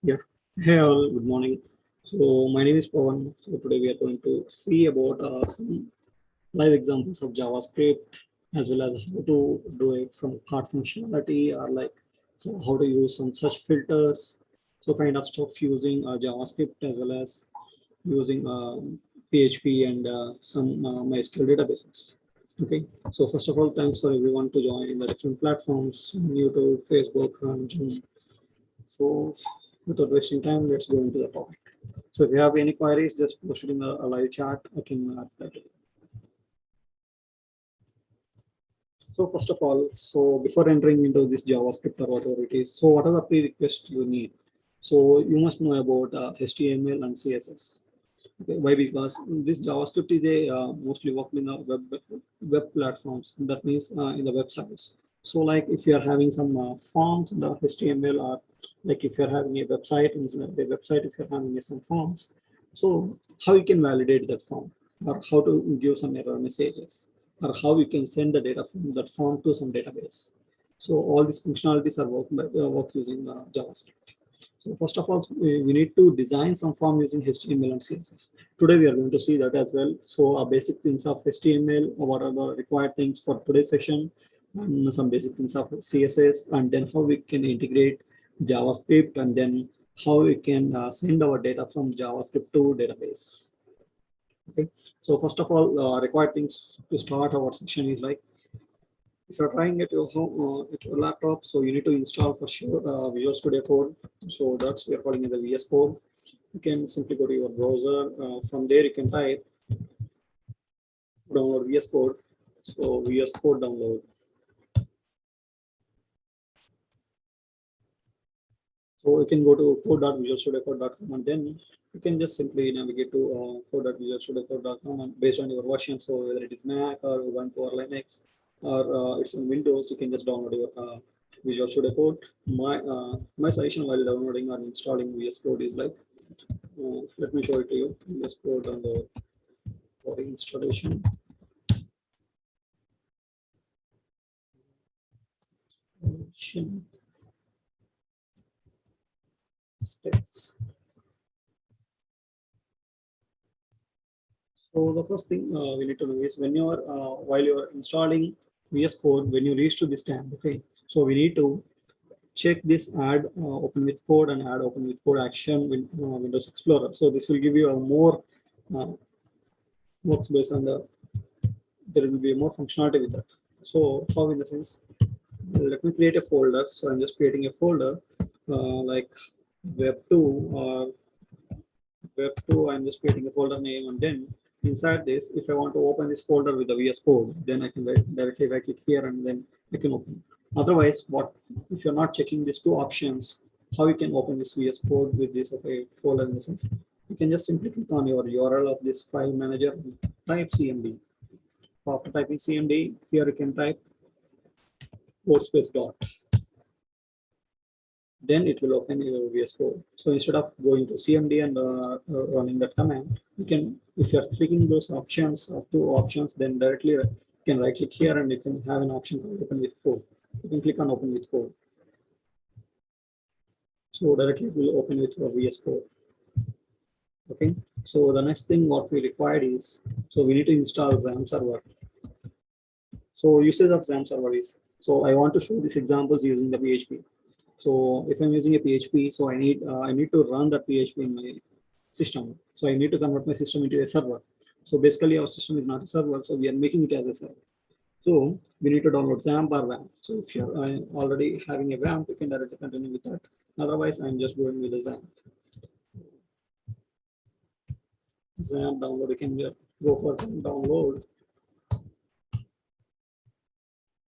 Yeah. Hey all, good morning. So my name is Pawan. So today we are going to see about some live examples of JavaScript as well as how to do some card functionality or like so how to use some search filters. So kind of stuff using JavaScript as well as using PHP and some MySQL databases. Okay. So first of all, thanks for everyone to join in the different platforms, YouTube, Facebook, and Zoom. So without wasting time, let's go into the topic. So if you have any queries, just post it in the live chat. I can reply to you. So first of all, so before entering into this JavaScript or whatever it is, so what are the prerequisites you need? So you must know about HTML and CSS. Okay, why? Because this JavaScript is a mostly working in the web platforms. That means in the websites. So like if you are having some forms in the HTML or like if you're having a website in the website, if you're having some forms, so how you can validate that form or how to give some error messages or how you can send the data from that form to some database. So all these functionalities are work using JavaScript. So first of all, we need to design some form using HTML and CSS. Today we are going to see that as well. So basic things of HTML, what are the required things for today's session, and some basic things of CSS, and then how we can integrate JavaScript, and then how we can send our data from JavaScript to database. Okay. So first of all, required things to start our section is like if you're trying at your home at your laptop, so you need to install for sure Visual Studio Code. So that's we are calling it the VS Code. You can simply go to your browser. From there, you can type download VS Code. So VS Code download. So you can go to code.visualstudiocode.com and then you can just simply navigate to code.visualstudiocode.com and based on your version. So whether it is Mac or Ubuntu or Linux or it's on Windows, you can just download your Visual Studio Code. My suggestion while downloading or installing VS Code is like let me show it to you. VS Code on the for installation. Steps. So the first thing we need to know is when you are while you are installing VS Code, when you reach to this tab, okay. So we need to check this add open with code and add open with code action with Windows Explorer. So this will give you a more workspace and there will be more functionality with that. So how in the sense, let me create a folder. So I'm just creating a folder like web2 or web2. I'm just creating a folder name and then inside this, if I want to open this folder with the VS Code, then I can directly right click here and then I can open. Otherwise, what if you're not checking these two options, how you can open this VS Code with this folder in the sense? You can just simply click on your URL of this file manager, type CMD. After typing CMD, here you can type workspace dot. Then it will open your VS Code. So instead of going to CMD and running that command, you can, if you're clicking those options of two options, then directly you can right click here and you can have an option to open with code. You can click on open with code. So directly it will open with your VS Code. Okay. So the next thing what we required is, so we need to install XAMPP server. So usage of XAMPP server is, so I want to show these examples using the PHP. So if I'm using a PHP, so I need to run that PHP in my system. So I need to convert my system into a server. So basically our system is not a server, so we are making it as a server. So we need to download XAMPP or WAMP. So if you're already having a WAMP, you can directly continue with that. Otherwise, I'm just going with the XAMPP. XAMPP download, you can go for download.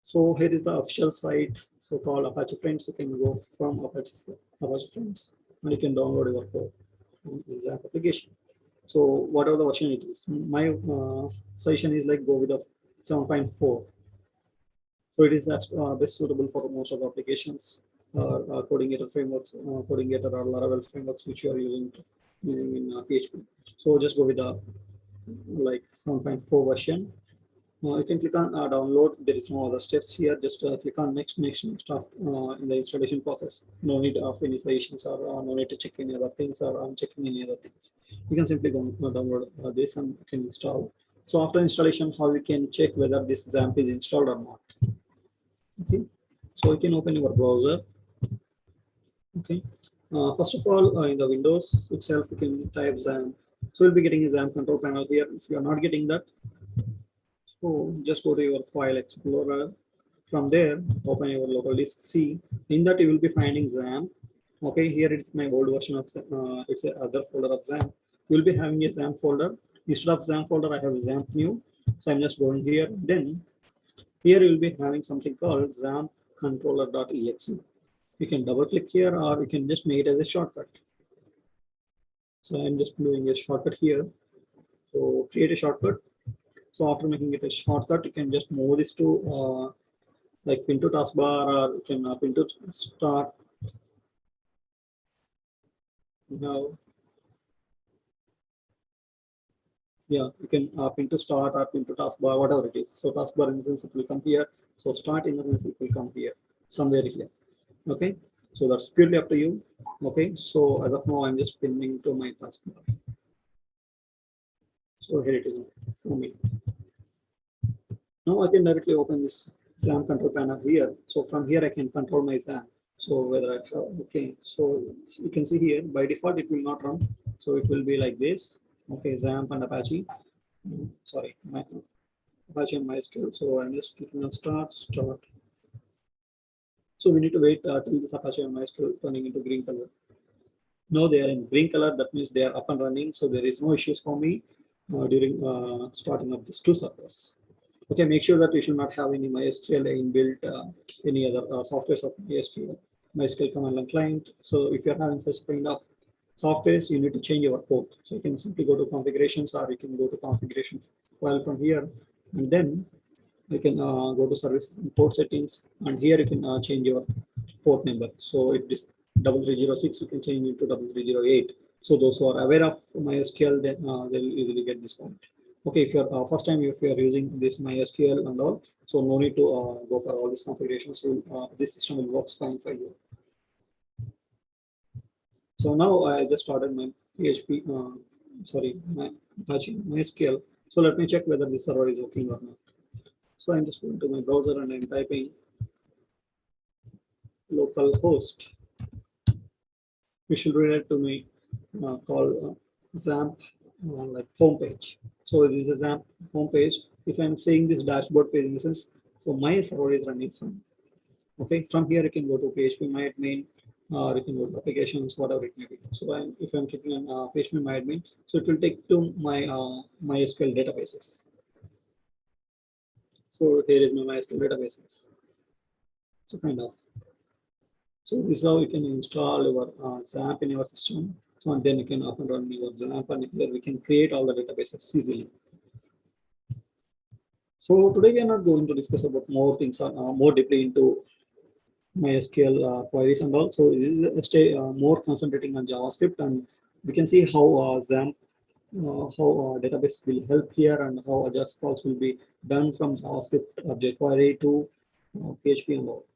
So here is the official site, so called Apache Friends. You can go from Apache Friends and you can download your code on XAMPP application. So whatever the version it is, my suggestion is like go with the 7.4. So it is best suitable for most of the applications, coding frameworks, coding or Laravel frameworks which you are using in PHP. So just go with the like 7.4 version. You can click on download. There is no other steps here. Just click on next stuff in the installation process. No need of initializations or no need to check any other things or unchecking any other things. You can simply go download this and you can install. So after installation, how we can check whether this XAMPP is installed or not. Okay, so you can open your browser. Okay, first of all, in the Windows itself, you can type XAMPP. So you'll be getting a XAMPP control panel here. If you are not getting that, so just go to your file explorer. From there, open your local disk C. In that, you will be finding XAMPP. Okay, here it's my old version of it's a other folder of XAMPP. You will be having a XAMPP folder. Instead of XAMPP folder, I have XAMPP new. So I'm just going here. Then here you will be having something called XAMPP controller.exe. You can double click here or you can just make it as a shortcut. So I'm just doing a shortcut here. So create a shortcut. So after making it a shortcut, you can just move this to like pin to taskbar or you can pin to start. Now, yeah, you can pin to start or pin to taskbar, whatever it is. So taskbar in the sense it will come here. So start in the sense it will come here, somewhere here. Okay, so that's purely up to you. Okay, so as of now, I'm just pinning to my taskbar. So here it is for me. Now I can directly open this XAMPP control panel here. So from here I can control my XAMPP. So whether I have, okay, so you can see here by default it will not run. So it will be like this. Okay, XAMPP and Apache. Sorry, Apache and MySQL. So I'm just clicking on start. So we need to wait till this Apache and MySQL turning into green color. Now they are in green color. That means they are up and running. So there is no issues for me during starting up these two servers. Okay, make sure that you should not have any MySQL inbuilt, any other softwares of MySQL command line client. So if you're having such kind of softwares, you need to change your port. So you can simply go to configurations or you can go to configuration file from here. And then you can go to services and port settings. And here you can change your port number. So if it is 3306, you can change it to 3308. So those who are aware of MySQL, then they'll easily get this point. Okay, if you're first time if you're using this MySQL and all, so no need to go for all these configurations. So this system will work fine for you. So now I just started my PHP, my Apache MySQL. So let me check whether this server is working or not. So I'm just going to my browser and I'm typing localhost. You should redirect to my call XAMPP like homepage. So this is a XAMPP homepage. If I'm saying this dashboard page in the sense, so my server is running from. Okay, from here you can go to PHP MyAdmin, or you can go to applications, whatever it may be. So if I'm clicking on PHP MyAdmin, so it will take to my MySQL databases. So here is my MySQL databases. So kind of. So this is how you can install your XAMPP in your system. So and then you can up and run your XAMPP, and here we can create all the databases easily. So today we are not going to discuss about more things more deeply into MySQL queries and all. So this is more concentrating on JavaScript, and we can see how XAMPP, how database will help here, and how Ajax calls will be done from JavaScript jQuery to PHP and all.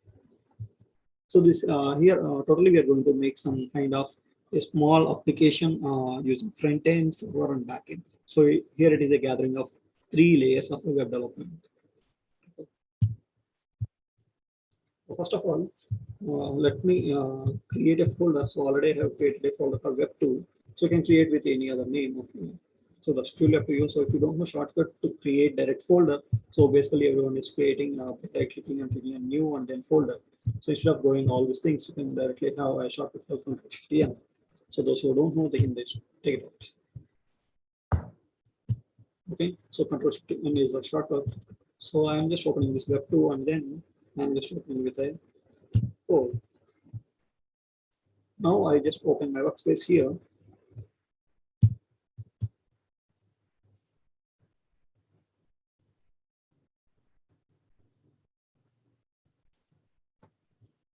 So this here totally we are going to make some kind of a small application using front end, server, and back end. So here it is a gathering of 3 layers of web development. So first of all, let me create a folder. So already I have created a folder for web2. So you can create with any other name. So that's purely up to you. So if you don't know shortcut to create direct folder, so basically everyone is creating by clicking and clicking a new and then folder. So instead of going all these things, you can directly have a shortcut for HTML. So those who don't know, they can just take it out. Okay, so Control Shift N is a shortcut. So I'm just opening this web2 and then I'm just opening with a code. Now I just open my workspace here.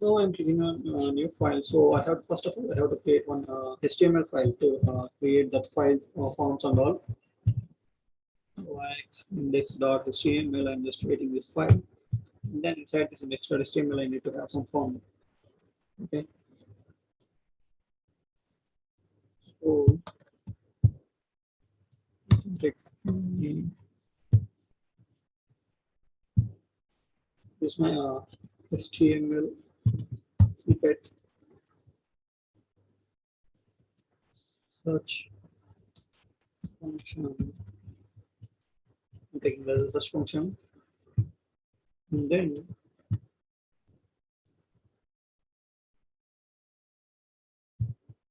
Now I'm clicking on a new file. So I have first of all I have to create one HTML file to create that file fonts and all. So like index.html. I'm just creating this file. And then inside this index.html, I need to have some form. Okay. So take this my HTML snippet search function. I'm taking the search function, and then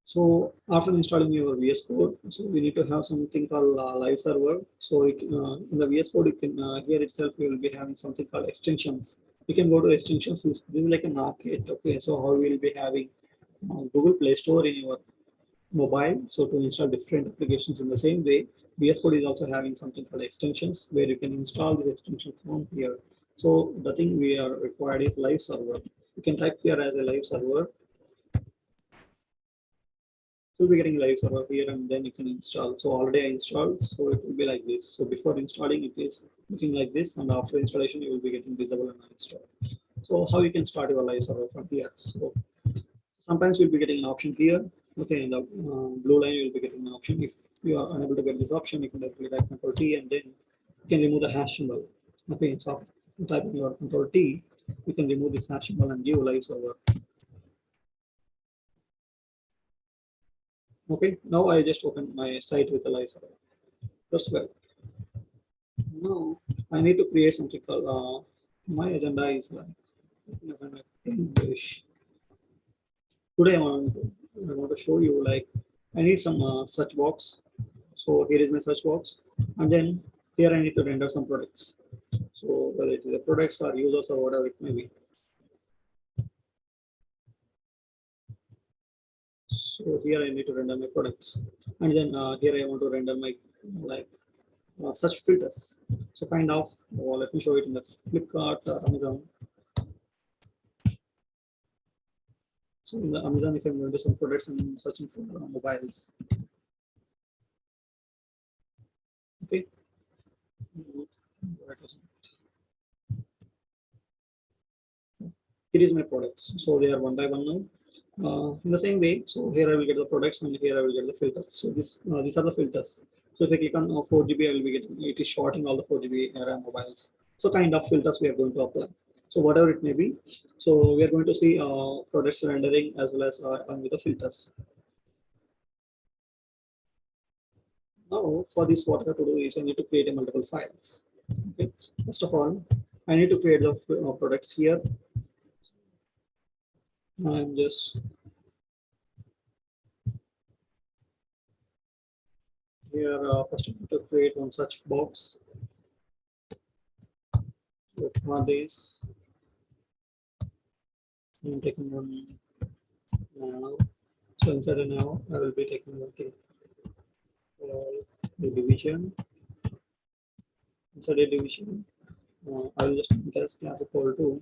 so after installing your VS Code, so we need to have something called live server. So in the VS Code, you can here itself you will be having something called extensions. You can go to extensions. This is like an arcade. Okay, so how we will be having Google Play Store in your mobile. So to install different applications in the same way, VS Code is also having something called extensions where you can install these extensions from here. So the thing we are required is live server. You can type here as a live server. You'll be getting live server here and then you can install. So already I installed, so it will be like this. So before installing it is looking like this, and after installation you will be getting visible and uninstalled. So how you can start your live server from here? So sometimes you'll be getting an option here. Okay, in the blue line you'll be getting an option. If you are unable to get this option, you can directly type Control T and then you can remove the hash symbol. Okay, so typing your Control T, you can remove this hash symbol and give live server. Okay, now I just open my site with the live server. Just well. Now I need to create something called my agenda is like English. Today I want to show you like I need some search box. So here is my search box, and then here I need to render some products. So whether it is the products or users or whatever it may be. So here I need to render my products, and then here I want to render my like search filters. So kind of let me show it in the Flipkart or Amazon. So in the Amazon, if I'm going to some products and searching for mobiles, okay. Here is my products. So they are one by one now. In the same way, so here I will get the products and here I will get the filters. So these are the filters. So if I click on 4GB, I will be getting it is shorting all the 4GB RAM mobiles. So kind of filters we are going to apply. So whatever it may be. So we are going to see products rendering as well as with the filters. Now for this, what I have to do is I need to create a multiple files. Okay. First of all, I need to create the products here. I'm just here first I need to create one such box. For this, I'm taking one now. So inside a now, I will be taking one the division. Inside a division, I will just test class equal to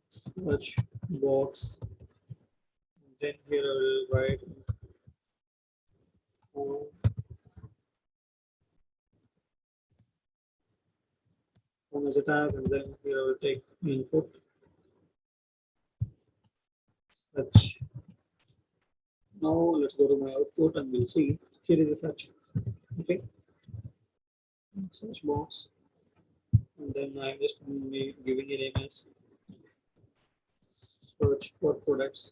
search box. Then here I will write as a tag, and then here I will take input search. Now let's go to my output and we'll see here is a search. Okay, search box, and then I'm just giving it name as search for products.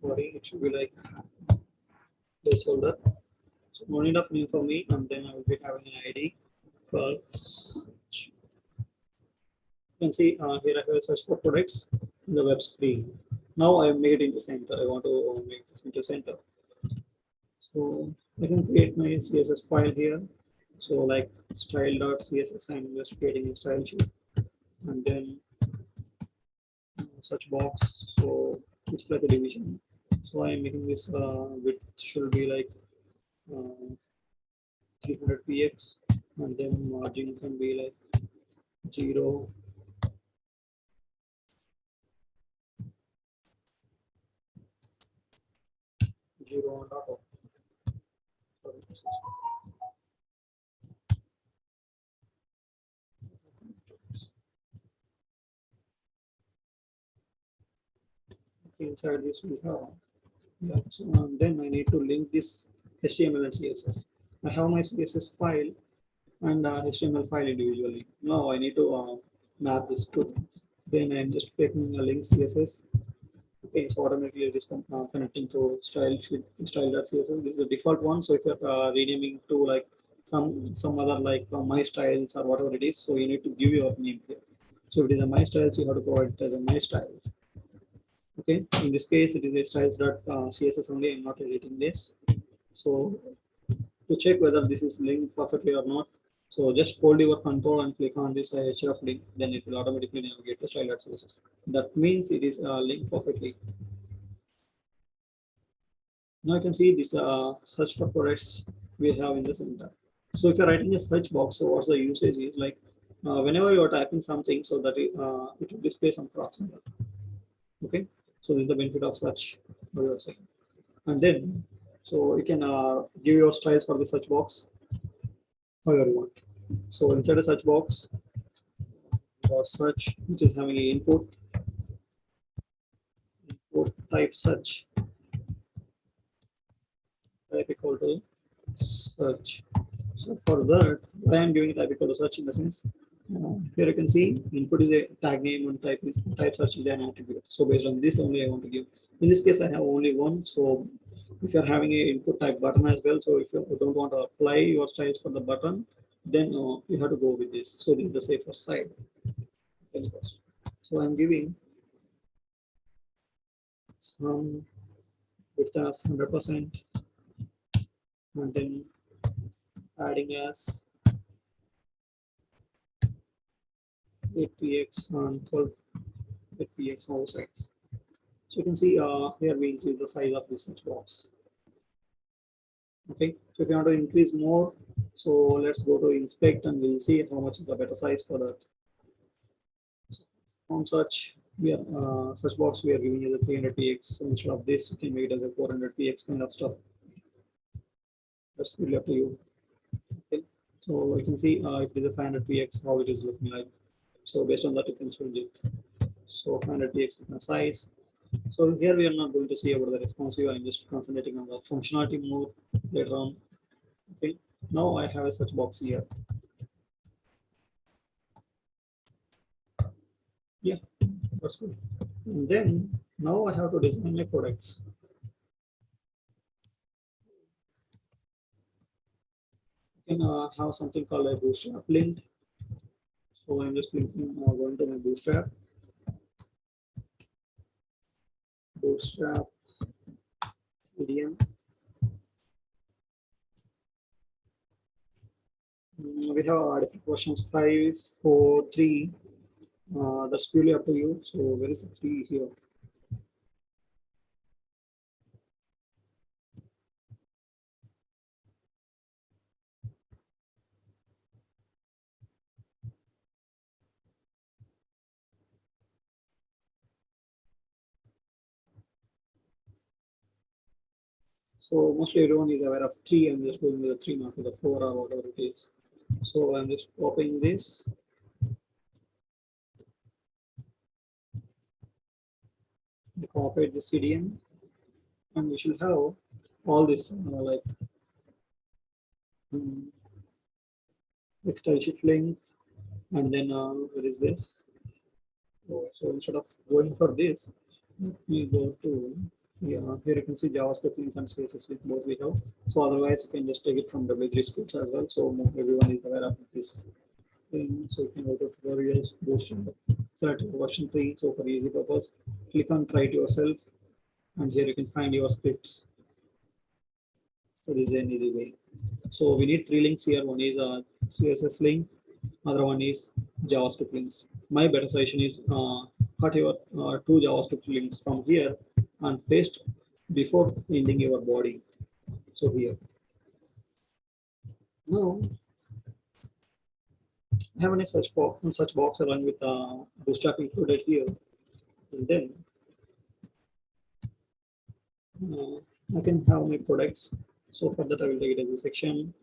Sorry, it should be like placeholder. So no need of name for me, and then I will be having an ID called search. You can see here I have a search for products in the web screen. Now I have made it into center. I want to make this into center. So I can create my CSS file here. So like style.css, I'm just creating a style sheet, and then search box. So it's like a division. So I'm making this width should be like 300 px, and then margin can be like 0. 0 and auto. Sorry. Okay, inside this we have, yeah, so then I need to link this HTML and CSS. I have my CSS file and HTML file individually. Now I need to map these two things. Then I'm just taking a link CSS. Okay, so automatically it is connecting to style.css. This is the default one. So if you're renaming to like some other like my styles or whatever it is, so you need to give your name here. So if it is a my styles, you have to provide it as a my styles. Okay, in this case it is a styles.css only. I'm not editing this. So to check whether this is linked perfectly or not, so just hold your control and click on this href link, then it will automatically navigate to style.css. That means it is linked perfectly. Now you can see this search for products we have in the center. So if you're writing a search box, so what's the usage is like whenever you're typing something, so that it will display some cross symbol. Okay, so this is the benefit of search. And then, so you can give your styles for the search box however you want. So inside the search box, or search, which is having a input type search, type equal to search. So for that, I am giving type equal to search in the sense. Here you can see input is a tag name and type search is an attribute. So based on this only I want to give. In this case, I have only one. So if you're having a input type button as well, so if you don't want to apply your styles for the button, then you have to go with this. So this is the safer side. So I'm giving some width as 100% and then adding as 8px and 12 8px all sides. So you can see here we increase the size of this search box. Okay, so if you want to increase more, so let's go to inspect and we'll see how much is the better size for that. On search, we are search box we are giving you the 300px. So instead of this, you can make it as a 400px kind of stuff. That's really up to you. Okay, so you can see if it is a 500px, how it is looking like. So based on that, you can change it. So 500px is my size. So here we are not going to see about the responsive. I'm just concentrating on the functionality more later on. Okay, now I have a search box here. Yeah, that's good. And then now I have to design my products. You can have something called a bootstrap link. So I'm just linking going to my bootstrap. Bootstrap medium. We have different versions 5, 4, 3. That's purely up to you. So where is the 3 here? So mostly everyone is aware of 3. I'm just going with the 3, not with the 4 or whatever it is. So I'm just copying this. I copied the CDN, and we should have all this like external shift link, and then where is this? So instead of going for this, we go to here you can see JavaScript link and CSS link both we have. So otherwise you can just take it from W3 scripts as well. So everyone is aware of this thing. So you can go to tutorials, select version 3. So for easy purpose, click on try it yourself, and here you can find your scripts. So this is an easy way. So we need 3 links here. One is a CSS link, other one is JavaScript links. My better suggestion is cut your 2 JavaScript links from here and paste before ending your body. So here. Now I have a search box along with Bootstrap included here, and then I can have my products. So for that, I will take it as a section.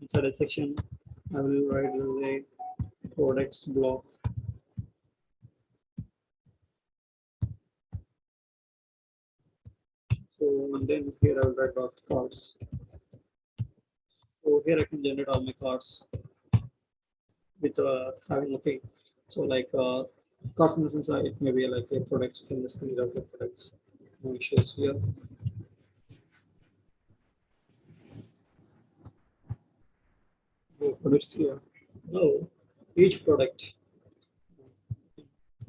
Inside a section, I will write as a products block. So and then here I will write dot cards. So here I can generate all my cards with having okay. So like cards in the sense it may be like a products from the screen of the products. No issues here. Products here. Now each product,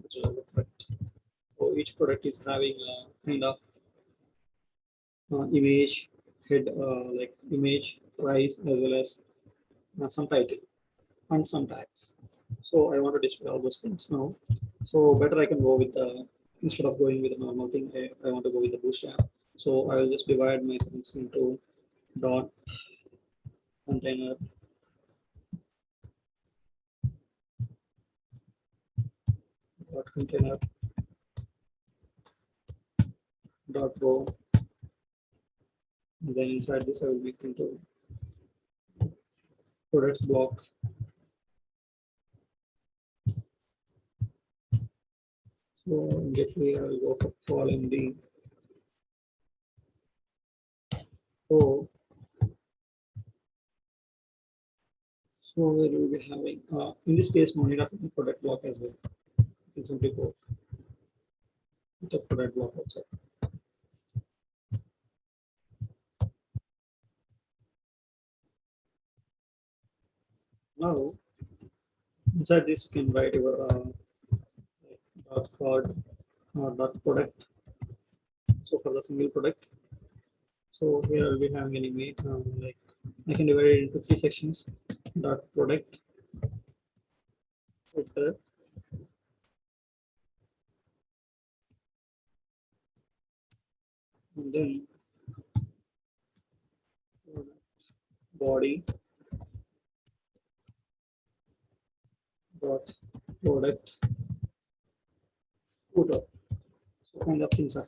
which is a product. So each product is having a kind of image, head, like image, price, as well as some title and some tags. So I want to display all those things now. So better I can go with the, instead of going with the normal thing, I want to go with the bootstrap. So I will just divide my things into dot container, dot container, dot row. And then inside this I will make into products block. So immediately I will go for column D. So so we will be having in this case no need of product block as well. You can simply go with the product block also. Now inside this you can write your dot card or dot product. So for the single product, so here I'll be having an image like I can divide it into three sections. Dot product, footer, and then body dot product footer. So kind of things are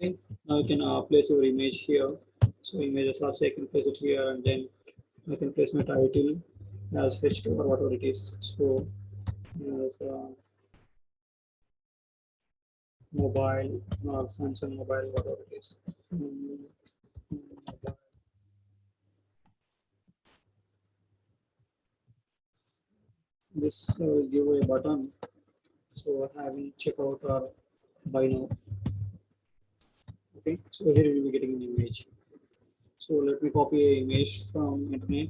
okay. Now you can place your image here. So images also I can place it here, and then I can place my title as H2 or whatever it is. So as mobile or Samsung mobile, whatever it is. Mm, this will give a button. So having checkout or buy now. Okay, so here we will be getting an image. So let me copy an image from internet.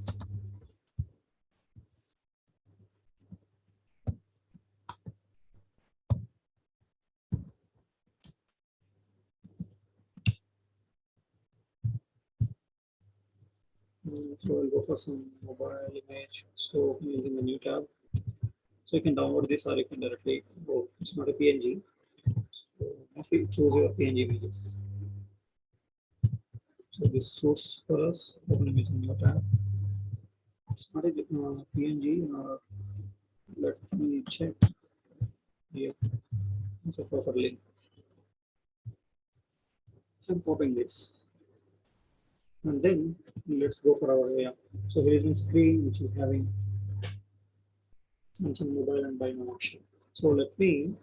So I'll go for some mobile image. So using the new tab. So you can download this or you can directly go. It's not a PNG. So mostly choose your PNG images. So this source for us. Open image in new tab. It's not a PNG. Let me check here. It's a proper link. I'm copying this. And then let's go for our AI. So here is my screen which is having Samsung mobile and buy now option. So let me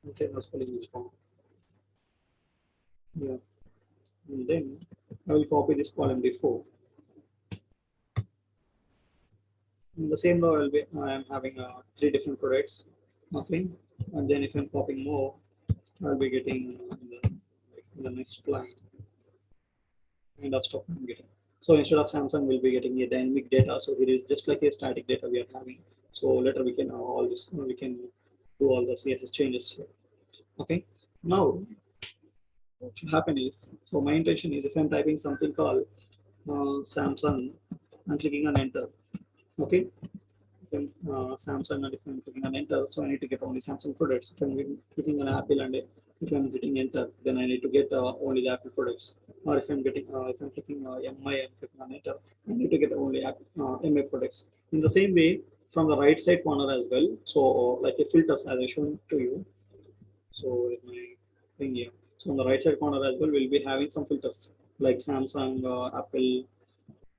okay, I was filling this form. Yeah, and then I will copy this column before. In the same row, I am having three different products. Okay, and then if I'm copying more, I'll be getting in the next line kind of stuff I'm getting. So instead of Samsung, we'll be getting a dynamic data. So it is just like a static data we are having. So later we can all this we can do all the CSS changes here. Okay, now what should happen is, so my intention is if I'm typing something called Samsung, I'm clicking on enter. Okay, if I'm Samsung and if I'm clicking on enter, so I need to get only Samsung products. If I'm clicking on Apple and if I'm hitting enter, then I need to get only the Apple products. Or if I'm getting if I'm clicking MI and clicking on enter, I need to get only MI products. In the same way, from the right side corner as well. So like a filters as I shown to you. So in my thing here, so on the right side corner as well, we'll be having some filters like Samsung, Apple,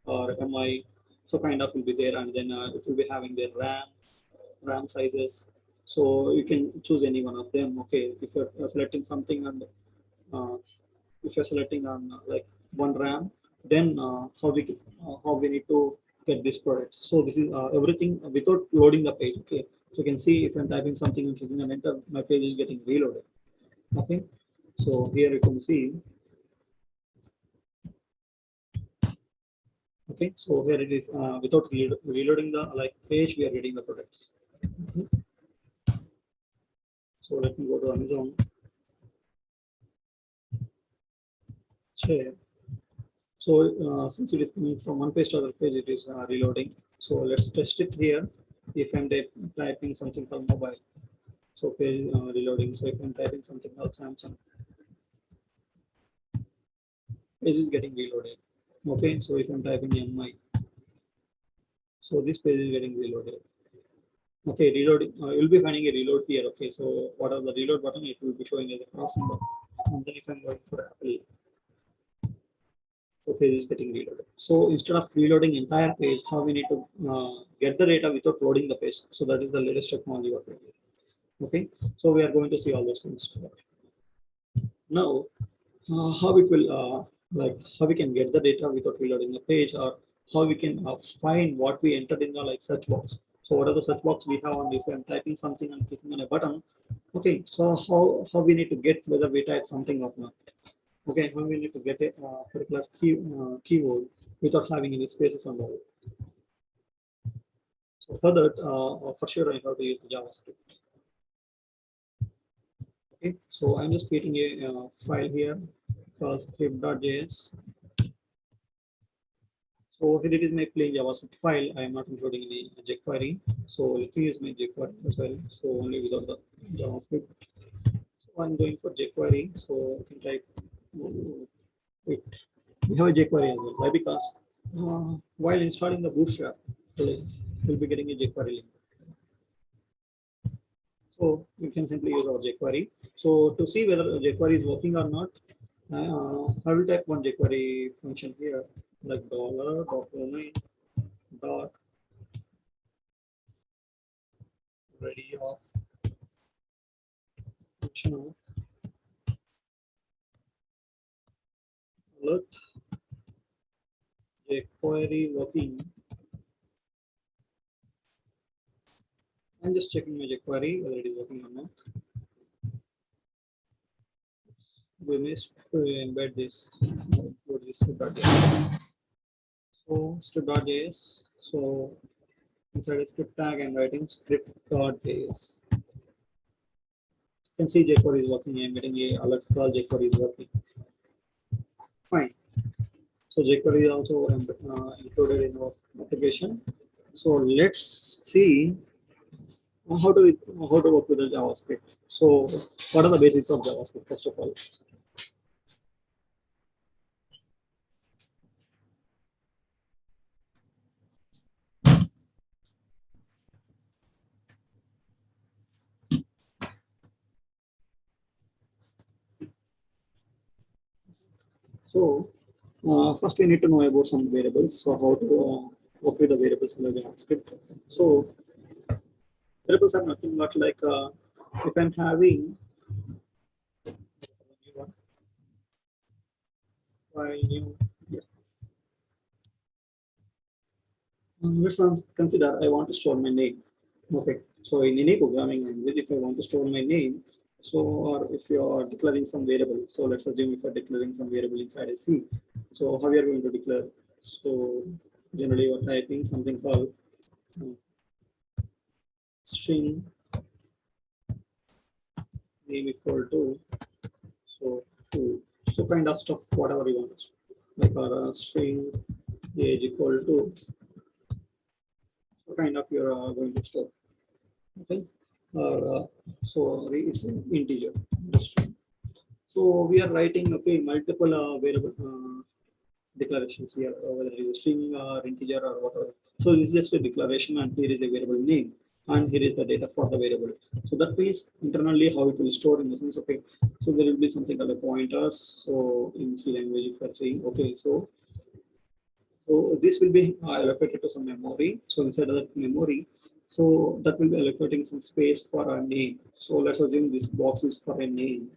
or MI. So kind of will be there, and then it will be having their RAM sizes. So you can choose any one of them. Okay, if you're selecting something, and uh, if you're selecting on like one RAM, then how we need to get this product. So this is everything without loading the page. Okay, so you can see if I'm typing something and clicking on enter, my page is getting reloaded. Okay, so here you can see. Okay, so here it is without reloading the like page, we are getting the products. Okay. So let me go to Amazon. Share. So since it is coming from one page to other page, it is reloading. So let's test it here. If I'm typing something from mobile, so page reloading. So if I'm typing something else, Samsung, page is getting reloaded. Okay, so if I'm typing MI, so this page is getting reloaded. Okay, reloading. You'll be finding a reload here. Okay, so what are the reload button? It will be showing as a cross symbol. And then if I'm going for Apple, so page is getting reloaded. So instead of reloading entire page, how we need to get the data without loading the page. So that is the latest technology of it. Okay, so we are going to see all those things today. Now, how it will like how we can get the data without reloading the page, or how we can find what we entered in the like search box. So what are the search box we have on if I'm typing something and clicking on a button? Okay, so how we need to get whether we type something or not? Okay, how we need to get a particular keyword without having any spaces on the word. So for that, for sure, I have to use the JavaScript. Okay, so I'm just creating a file here called script.js. So here it is my plain JavaScript file. I am not including any jQuery. So let me use my jQuery as well. So only without the JavaScript. So I'm going for jQuery. So I can type it. We have a jQuery as well. Why? Because while installing the Bootstrap, we'll be getting a jQuery link. So you can simply use our jQuery. So to see whether jQuery is working or not, I will type one jQuery function here, like $domain dot ready of function of alert jQuery working. I'm just checking my jQuery whether it is working or not. We missed to embed this. Go to this script.js. So script.js. So inside a script tag, I'm writing script.js. You can see jQuery is working. I'm getting a alert call jQuery is working. Fine. So jQuery is also included in our application. So let's see how to work with the JavaScript. So what are the basics of JavaScript first of all? So first we need to know about some variables. So how to work with the variables in the JavaScript. So variables are nothing but like if I'm having file new, yeah. Let's consider I want to store my name. Okay, so in any programming language, if I want to store my name, so or if you are declaring some variable, so let's assume if you're declaring some variable inside a C, so how you are going to declare? So generally you're typing something called string name equal to so food, so kind of stuff, whatever you want, like or string age equal to so kind of you're going to store. Okay, or so it's an integer string. So we are writing okay multiple variable declarations here, whether it is a string or integer or whatever. So this is just a declaration, and here is a variable name. and here is the data for the variable. So that means internally how it will store in the sense, okay, so there will be something called a pointers. So in C language, if you're saying, okay, so this will be allocated to some memory. So inside of that memory, so that will be allocating some space for a name. So let's assume this box is for a name.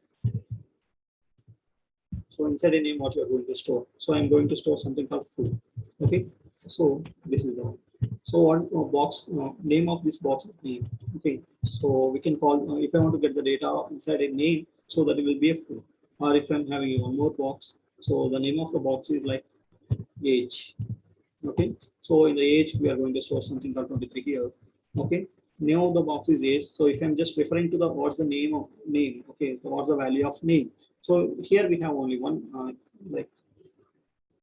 So inside a name, what you are going to store. So I'm going to store something called food. Okay. So this is the one. So what box name of this box is name. Okay. So we can call if I want to get the data inside a name, so that it will be a food. Or if I'm having one more box, so the name of the box is like age. Okay. So in the age, we are going to store something called 23 here. Okay. Name of the box is age. So if I'm just referring to the what's the name of name. Okay. So what's the value of name? So here we have only one like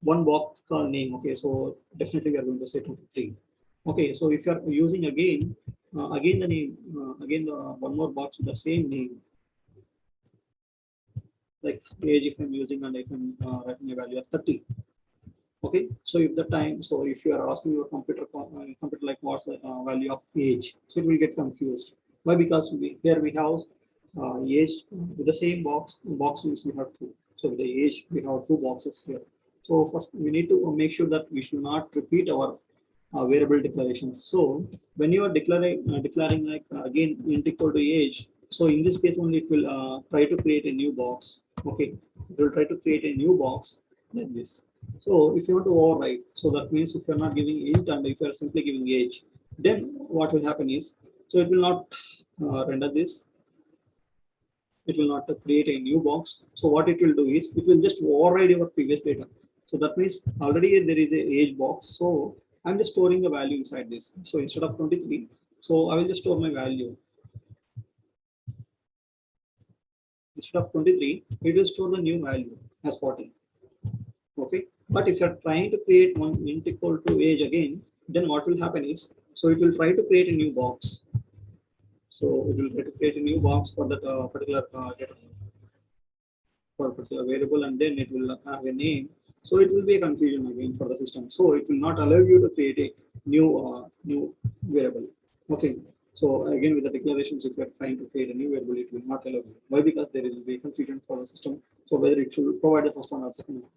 one box called name. Okay, so definitely we are going to say 23. Okay, so if you are using again the name, again the one more box with the same name, like age if I'm using and if I'm writing a value of 30. Okay, so if the time, so if you are asking your computer like what's the value of age, so it will get confused. Why? Because here we have age with the same box means we have two. So with the age, we have two boxes here. So first we need to make sure that we should not repeat our variable declarations. So when you are declaring like again int equal to age, so in this case only it will try to create a new box. Okay, it will try to create a new box like this. So if you want to override, so that means if you're not giving int and if you're simply giving age, then what will happen is, so it will not render this. It will not create a new box. So what it will do is, it will just override your previous data. So that means already there is a age box. So I'm just storing the value inside this. So instead of 23, so I will just store my value. Instead of 23, it will store the new value as 40. Okay, but if you're trying to create one int equal to age again, then what will happen is, so it will try to create a new box. So it will try to create a new box for that particular data, for a particular variable, and then it will have a name. So it will be a confusion again for the system. So it will not allow you to create a new variable. Okay. So again, with the declarations, if you are trying to create a new variable, it will not allow you. Why? Because there will be confusion for the system. So whether it should provide the first one or second one.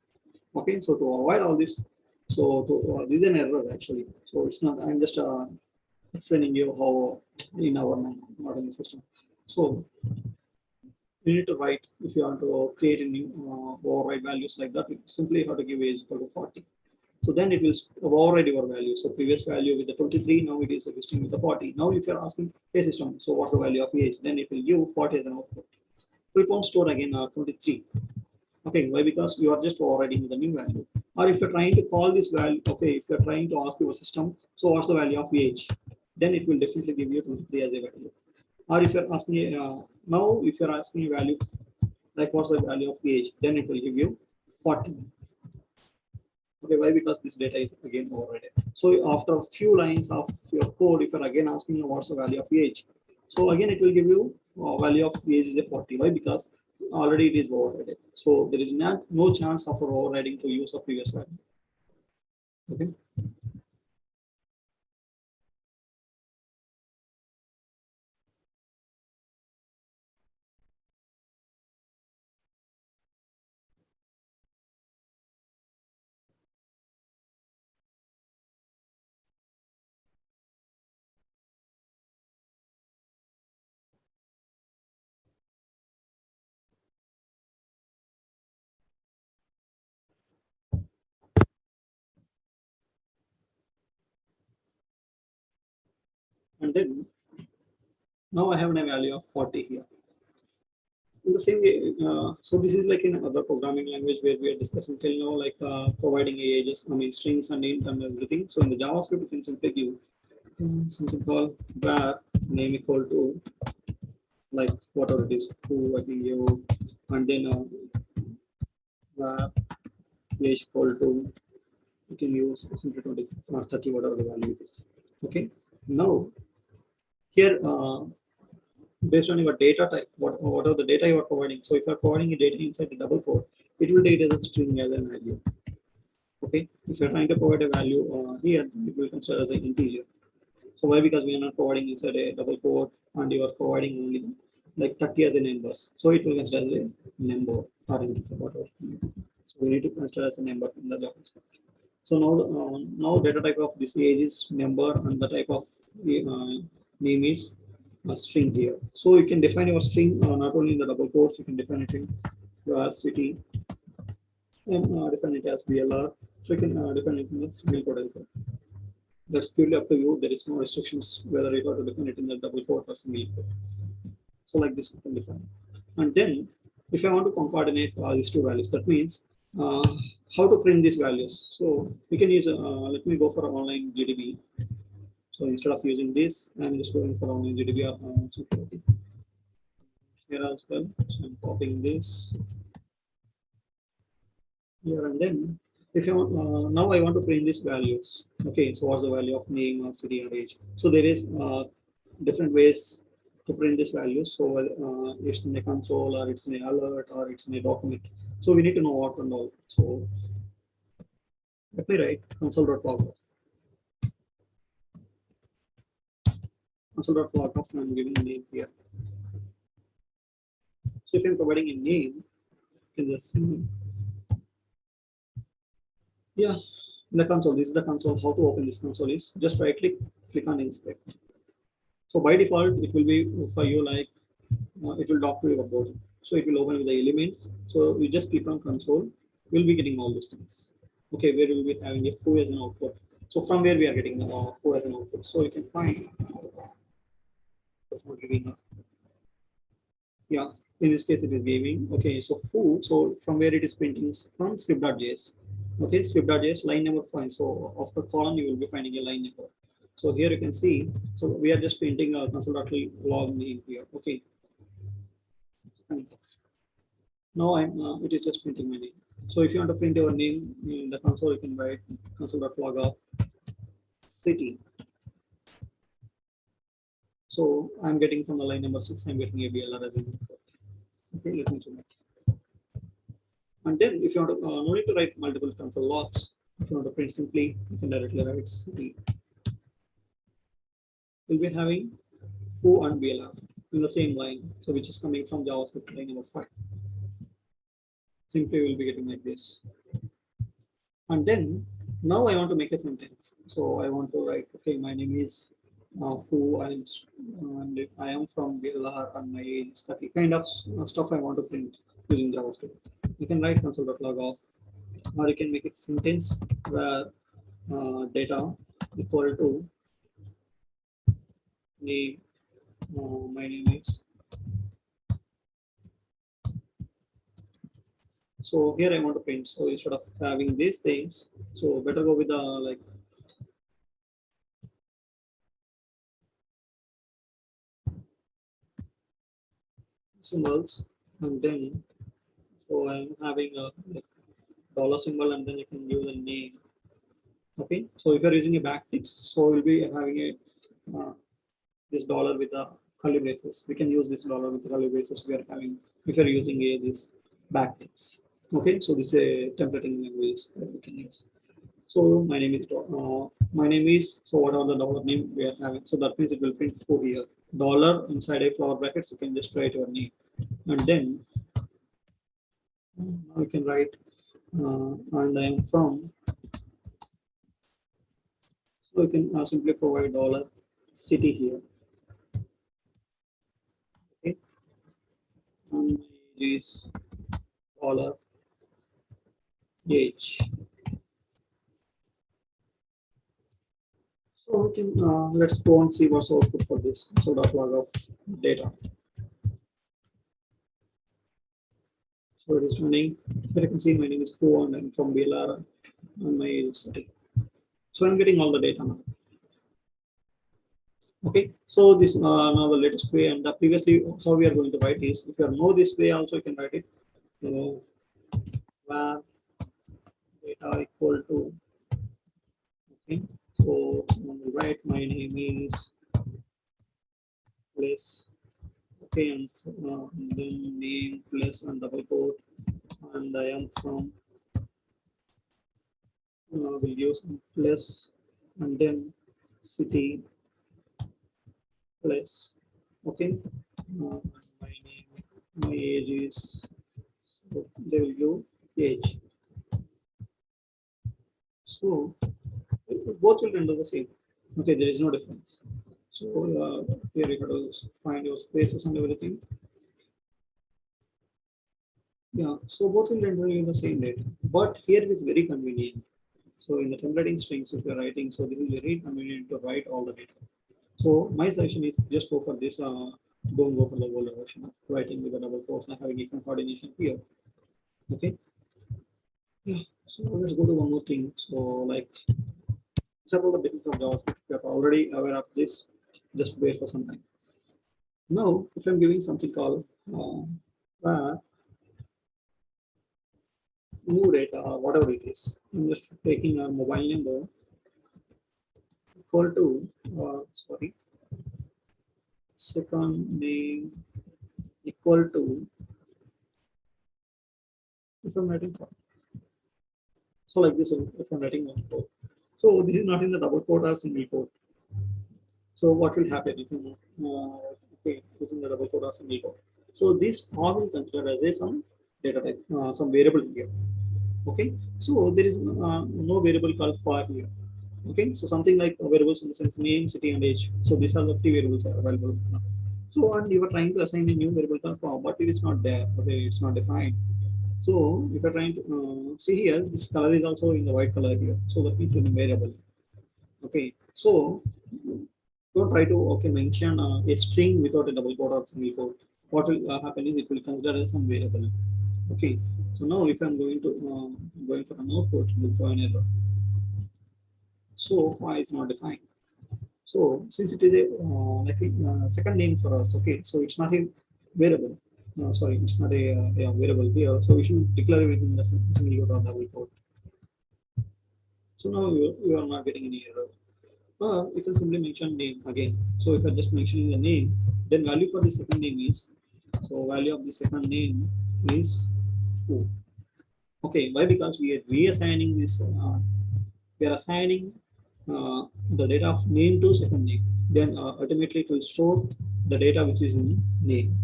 Okay, so to avoid all this, so this is an error actually. So it's not. I'm just explaining you how in our modern system. So you need to write if you want to create a new override values like that. You simply have to give age equal to 40. So then it will override your value. So previous value with the 23, now it is existing with the 40. Now if you're asking, hey system, so what's the value of age? Then it will give 40 as an output. So it won't store again 23. Okay, why? Because you are just overriding the new value. Or if you're trying to call this value, okay, if you're trying to ask your system, so what's the value of age? Then it will definitely give you 23 as a value. Or if you're asking now, if you're asking a value like what's the value of age, then it will give you 40. Okay, why? Because this data is again overridden. So after a few lines of your code, if you're again asking what's the value of age, so again it will give you value of age is a 40. Why? Because already it is overridden. So there is no chance of overriding to use the previous value. Okay. And then now I have a value of 40 here. In the same way, so this is like in other programming language where we are discussing till now, like providing ages, I mean strings and int and everything. So in the JavaScript, you can simply give something called var name equal to like whatever it is, foo, I think you, and then var age equal to, you can use simply 20 or 30, whatever the value it is. Okay. Now here, based on your data type, whatever the data you are providing. So if you are providing a data inside the double quote, it will take as a string as a value. Okay. If you're trying to provide a value here, it will consider as an integer. So why? Because we are not providing inside a double quote and you are providing only like 30 as a numbers. So it will consider as a number or whatever. So we need to consider as a number in the JavaScript. So now data type of this age is number and the type of name is a string here. So you can define your string not only in the double quotes, you can define it in your city and define it as BLR. So you can define it in the single quote as well. That's purely up to you. There is no restrictions whether you have to define it in the double quote or single quote. So like this you can define. And then if I want to concatenate these two values, that means uh, how to print these values. So we can use, let me go for online GDB. So instead of using this, I'm just going for online GDB or security. Here as well. So I'm copying this here and then. If you want, now I want to print these values. Okay, so what's the value of name or city or age? So there is different ways to print this value. So it's in a console or it's in an alert or it's in a document. So we need to know what and all. So let me write console.log. Console.log I'm giving a name here. So if I'm providing a name, you can just see. Yeah, the console. This is the console. How to open this console is just right click on inspect. So by default, it will be for you like it will talk to you about it. So it will open with the elements. So we just click on console. We'll be getting all those things. Okay, where we'll be having a foo as an output. So from where we are getting the foo as an output. So you can find. Yeah, in this case it is gaming. Okay, so foo. So from where it is printing from script.js. Okay, script.js line number 5. So after column you will be finding a line number. So here you can see. So we are just printing a console.log name here. Okay. Now it is just printing my name. So if you want to print your name in the console, you can write console.log of city. So I'm getting from the line number 6, I'm getting a BLR as an input. Okay, let me zoom it. And then if you want to, no need to write multiple console logs. If you want to print simply, you can directly write city. We'll be having foo and BLR in the same line, so which is coming from JavaScript line number 5. Simply we'll be getting like this. And then now I want to make a sentence. So I want to write, okay, my name is Foo and I am from BLR and my age is 30. Kind of stuff I want to print using JavaScript. You can write console.log of, or you can make it sentence where data equal to name. My name is. So here I want to print. So instead of having these things, so better go with the like symbols, and then so I'm having a like, dollar symbol, and then you can use a name. Okay, so if you're using a backticks, so we'll be having a this dollar with the curly braces. We can use this dollar with the curly braces. We are having if you're using a this backticks. Okay, so this is a templating language that we can use. So my name is so what are the dollar name we are having? So that means it will print for here dollar inside a flower brackets. You can just write your name, and then we can write and I am from. So you can simply provide dollar city here. Okay, and is dollar age. So we can let's go and see what's output for this. So log of data. So it is running. Here you can see my name is Foo and I'm from BLR and my age is 30. So I'm getting all the data now. Okay, so this now the latest way and the previously how we are going to write is if you know this way also you can write it where data equal to okay. So someone will write my name is place okay and then name place and double quote and I am from will use plus and then city plus, okay, my name, my age is, so they will give age. So both will render the same. Okay, there is no difference. So here you have to find your spaces and everything. Yeah, so both will render in the same date. But here it is very convenient. So in the templating strings, if you're writing, so this is very convenient to write all the data. So my suggestion is just go for this. Don't go for the older version of writing with a double quotes and having different coordination here. Okay. Yeah. So let's go to one more thing. So like several the basics of JavaScript. If you're already aware of this, just wait for some time. Now, if I'm giving something called new data, whatever it is, I'm just taking a mobile number equal to, sorry, second name equal to, if I'm writing for, so like this, if I'm writing one code. So this is not in the double quote or single quote. So what will happen if you okay, within the double quote or single quote? So this form will consider as a some data type, some variable here. Okay, so there is no variable called for here. Okay, so something like variables in the sense name, city, and age. So these are the three variables are available now. So and you are trying to assign a new variable called for, but it is not there. Okay, it's not defined. So if you're trying to see here, this color is also in the white color here. So that means it's a variable. Okay, so don't try to okay mention a string without a double quote or single quote. What will happen is it will consider as some variable. Okay, so now if I'm going to going for an output, it will throw an error. So far is not defined. So since it is a like a second name for us, okay, so it's not a variable. No, sorry, it's not a variable here. So we should declare it in the single quote or double quote. So now you are not getting any error. You can simply mention name again. So if I just mentioning the name, then value for the second name is, so value of the second name is 4. Okay, why? Because we are reassigning this, we are assigning the data of name to second name. Then ultimately it will store the data which is in name.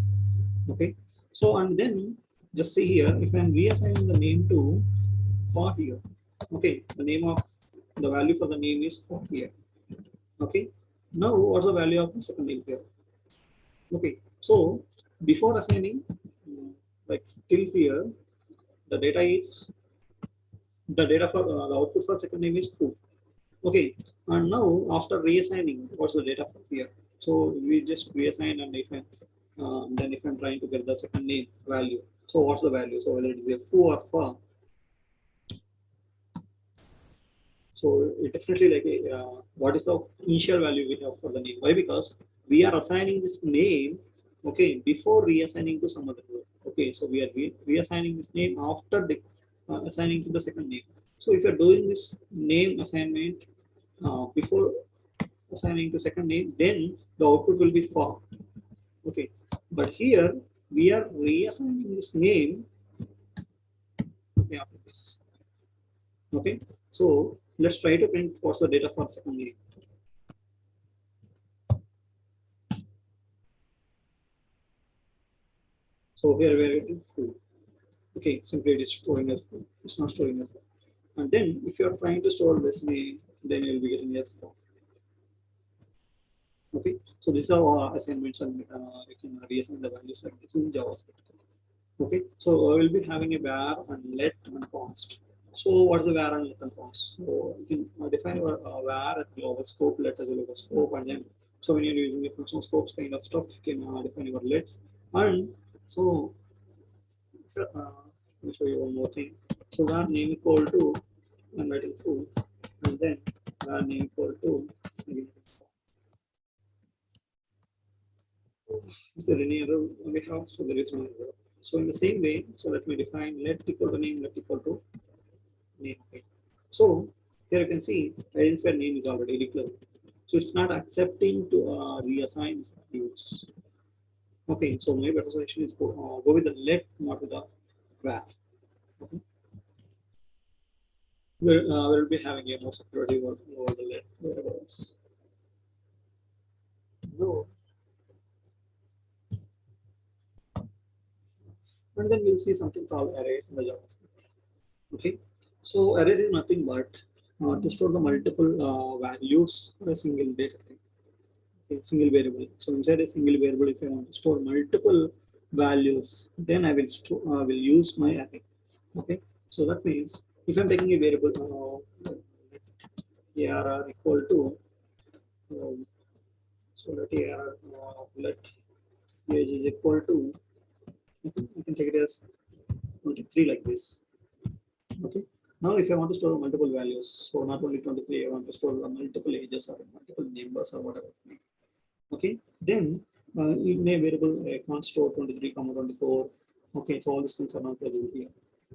Okay, so and then just see here, if I am reassigning the name to for here, okay, the name of the value for the name is for here. Okay, now what's the value of the second name here? Okay, so before assigning, like till here, the data is the data for the output for second name is foo. Okay, and now after reassigning, what's the data for here? So we just reassign, and if I'm then if I'm trying to get the second name value, so what's the value? So whether it is a foo or fa, so it definitely like a, what is the initial value we have for the name? Why? Because we are assigning this name, okay, before reassigning to some other word. Okay, so we are reassigning this name after the assigning to the second name. So if you're doing this name assignment before assigning to second name, then the output will be for. Okay, but here we are reassigning this name, okay, after this. Okay, so let's try to print what's the data for second name. So here we are getting full. Okay, simply it is storing as full. It's not storing as full. And then if you are trying to store this name, then you will be getting as full. Okay, so these are our assignments, and you can reassign the values like this in JavaScript. Okay, so I will be having a var and let and const. So what is the var and let and const? So you can define your var as global scope, let as a global scope, and then so when you're using the functional scopes kind of stuff, you can define your lets. And so let me show you one more thing. So var name equal to, I'm writing full, and then var name equal to, again, is there any other we have? So there is no other. So in the same way, so let me define let equal to name, let equal to name. Okay. So here you can see identifier name is already declared. So it's not accepting to reassign values. Okay, so my better solution is go with the let, not with the var. Okay. We'll be having a more security over the let variables. No. and then we'll see something called arrays in the JavaScript. Okay, so arrays is nothing but to store the multiple values for a single data type, okay, single variable. So inside a single variable, if I want to store multiple values, then I will will use my array. Okay, so that means if I'm taking a variable arr equal to so let arr let age is equal to, I can take it as 23 like this. Okay. Now, if I want to store multiple values, so not only 23, I want to store the multiple ages or multiple numbers or whatever. Okay. Then in a variable, I can't store 23, 24. Okay. So all these things are not available here.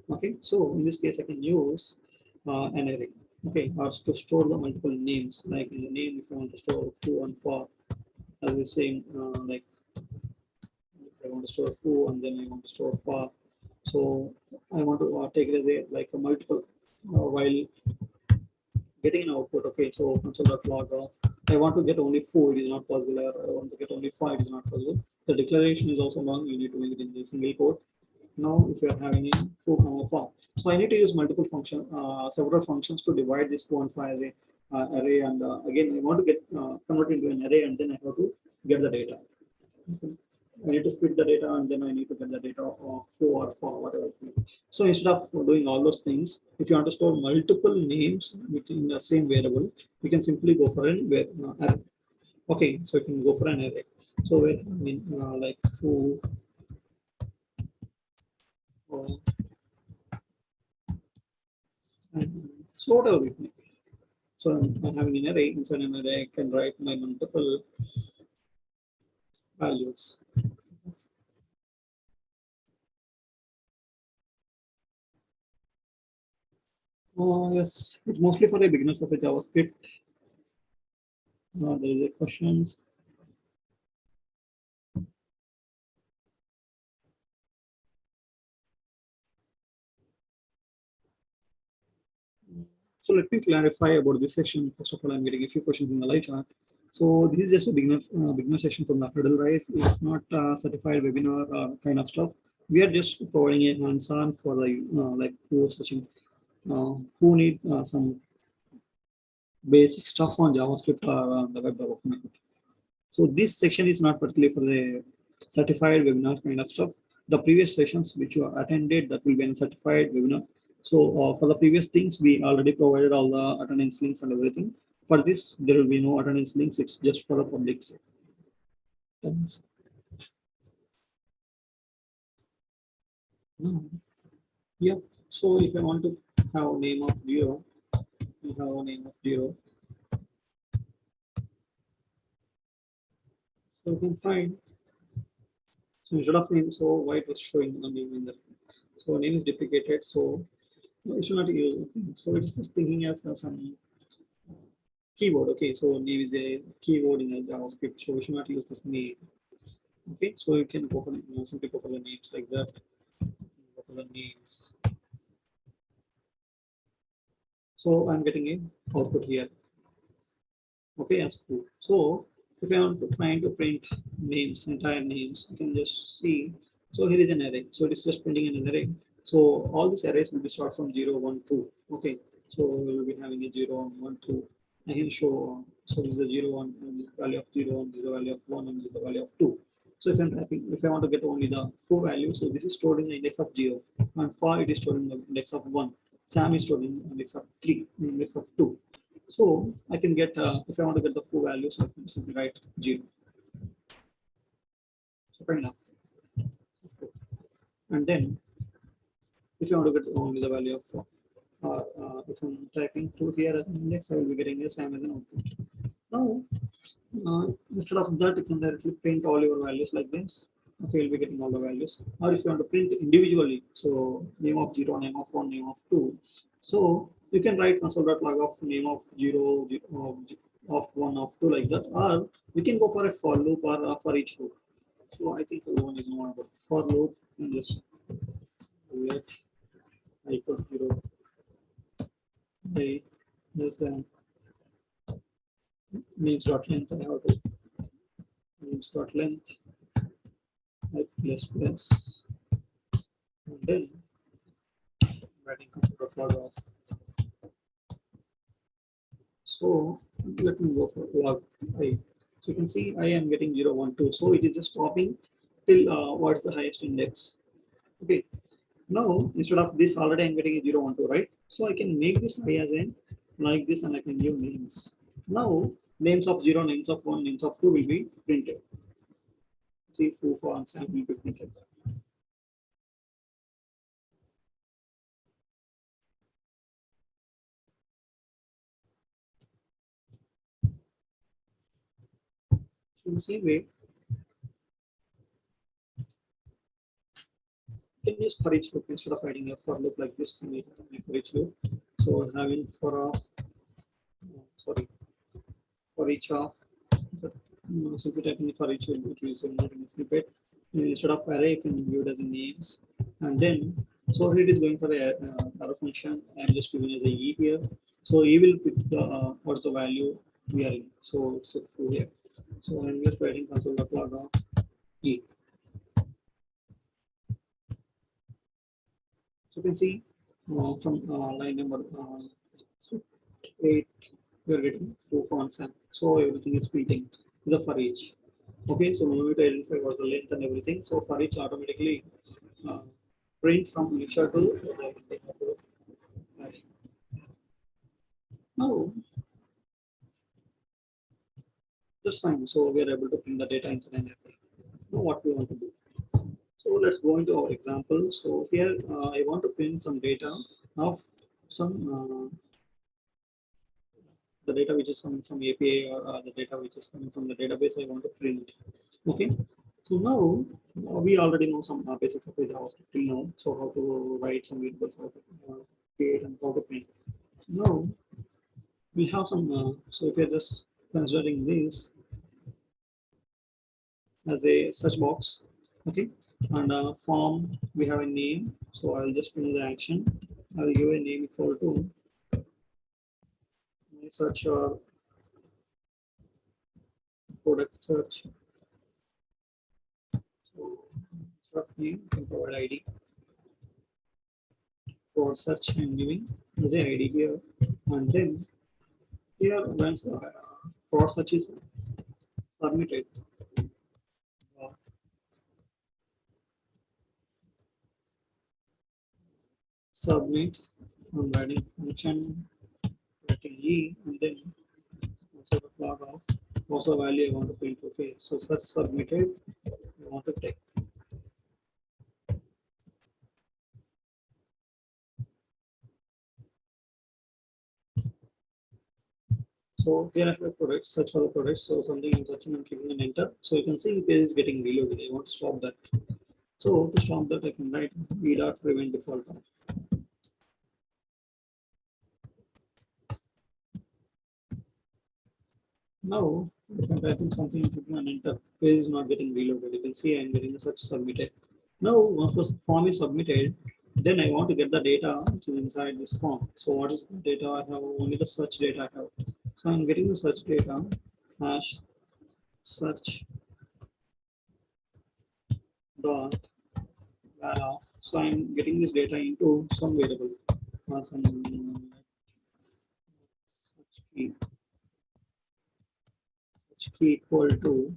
Okay. So in this case, I can use an array. Okay. Or to store the multiple names, like in the name, if I want to store foo and for, as the same, like I want to store foo and then I want to store for. So I want to take it as a like a multiple while getting an output. Okay, so console.log of I want to get only 4, it is not possible, or I want to get only 5, it is not possible. The declaration is also long, you need to make it in the single quote. Now, if you are having a 4, 5, so I need to use multiple function, several functions to divide this 4 and 5 as a array, and again, I want to get convert into an array, and then I have to get the data. Okay. I need to split the data and then I need to get the data of 4 or 4, whatever. So instead of doing all those things, if you want to store multiple names within the same variable, you can simply go for an array. Okay, so you can go for an array. So I mean, like 4, so whatever we make. So I'm having an array. Inside an array, I can write my multiple values. Yes, it's mostly for the beginners of a JavaScript. There is a questions. So let me clarify about this section. First of all, I'm getting a few questions in the live chat. So this is just a beginner session from the Huddle Rise. It's not certified webinar kind of stuff. We are just providing a hands-on for the like who session who need some basic stuff on JavaScript or the web development. So this section is not particularly for the certified webinar kind of stuff. The previous sessions which you attended, that will be a certified webinar. So for the previous things, we already provided all the attendance links and everything. For this, there will be no attendance links. It's just for the public. Thanks. Yeah. So if I want to have name of 0, we have a name of 0. So you can find. So instead of name, so why it was showing a name in the. So name is duplicated. So you should not use. So it is just thinking as some keyboard. Okay, so name is a keyword in the JavaScript, so we should not use this name. Okay, so you can go for simply go for the names like that. Go for the names. So I'm getting a output here. Okay, as food. So if I want to trying to print names, entire names, you can just see. So here is an array. So it is just printing an array. So all these arrays will be start from 0, 1, 2. Okay, so we will be having a 0, 1, 2. I can show. So this is the 0, 1, and this is the value of 0, and this is the value of 1, and this is the value of 2. So if I'm typing, if I want to get only the 4 values, so this is stored in the index of 0, and for it is stored in the index of 1. Sam is stored in the index of 3, index of 2. So I can get, if I want to get the 4 values, I can simply write 0. So fair enough. And then if you want to get only the value of 4, if I'm typing 2 here as an index, I will be getting a Sam as an output. Now, instead of that, you can directly print all your values like this. Okay, you'll be getting all the values. Or if you want to print individually, so name of 0, name of 1, name of 2. So you can write console.log of name of 0, of 1, of 2 like that. Or we can go for a for loop or for each loop. So I think one is more about for loop and just let I equal 0. I less than names dot length. I have to names dot length. I plus plus log off. So let me go for log I. So you can see I am getting 0, 1, 2. So it is just stopping till what is the highest index. Okay. Now instead of this, already I'm getting a 0, 1, 2, right? So I can make this I as in like this, and I can give names. Now names of 0, names of 1, names of 2 will be printed. See, foo, for and sam will be printed. So in the same way, you can use for each loop instead of writing a for loop like this for each loop. So having for of sorry for each of so if you type in for each loop, which is not in a snippet, instead of array you can view it as a names, and then so here it is going for a arrow function. I'm just giving as a e here. So e will pick the what's the value we are in. So it's a full here. So I'm just writing console.log of e. So you can see from line number 8, we are getting 4 fonts, and so everything is printing the for each. Okay, so we need to identify what the length and everything. So for each automatically uh, print from initial to now that's fine. So we are able to print the data inside and everything. Now what we want to do. So let's go into our example. So here I want to print some data of some the data which is coming from API, or the data which is coming from the database I want to print. Okay. So now we already know some basics of JavaScript till now. So how to write some variables, how to create and how to print. Now we have some. So if you're just considering this as a search box, okay, and form we have a name. So I'll just print the action. I'll give a name equal to my search or product search. So instead of name, you can provide ID. For search and giving as a ID here, and then here once the for search is submitted, uh, submit, I'm writing function writing e, and then also the flag of also value I want to print. Okay, so search submitted I want to take. So here I have a product, search for the product. So something I'm searching, I'm clicking and enter. So you can see the page is getting reloaded. I want to stop that. So to stop that, I can write v dot prevent default off. Now, if I'm typing something and enter, page is not getting reloaded. You can see I'm getting a search submitted. Now, once the form is submitted, then I want to get the data which is inside this form. So, what is the data I have? Only the search data I have. So, I'm getting the search data hash search dot val. So, I'm getting this data into some variable, some search key equal to.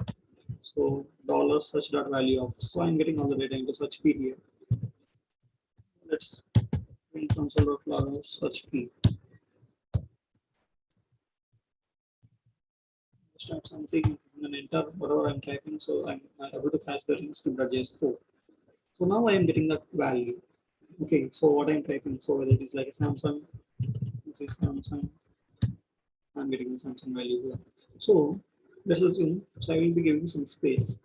So dollar search dot value of. So I'm getting all the data into search key here. Let's print console.log of search key. Just type something and enter whatever I'm typing. So I'm able to catch the in script.js4. So now I am getting the value. Okay, so what I'm typing. So whether it is like a Samsung, this is Samsung. I'm getting the Samsung value here. So let's assume. So I will be giving some space.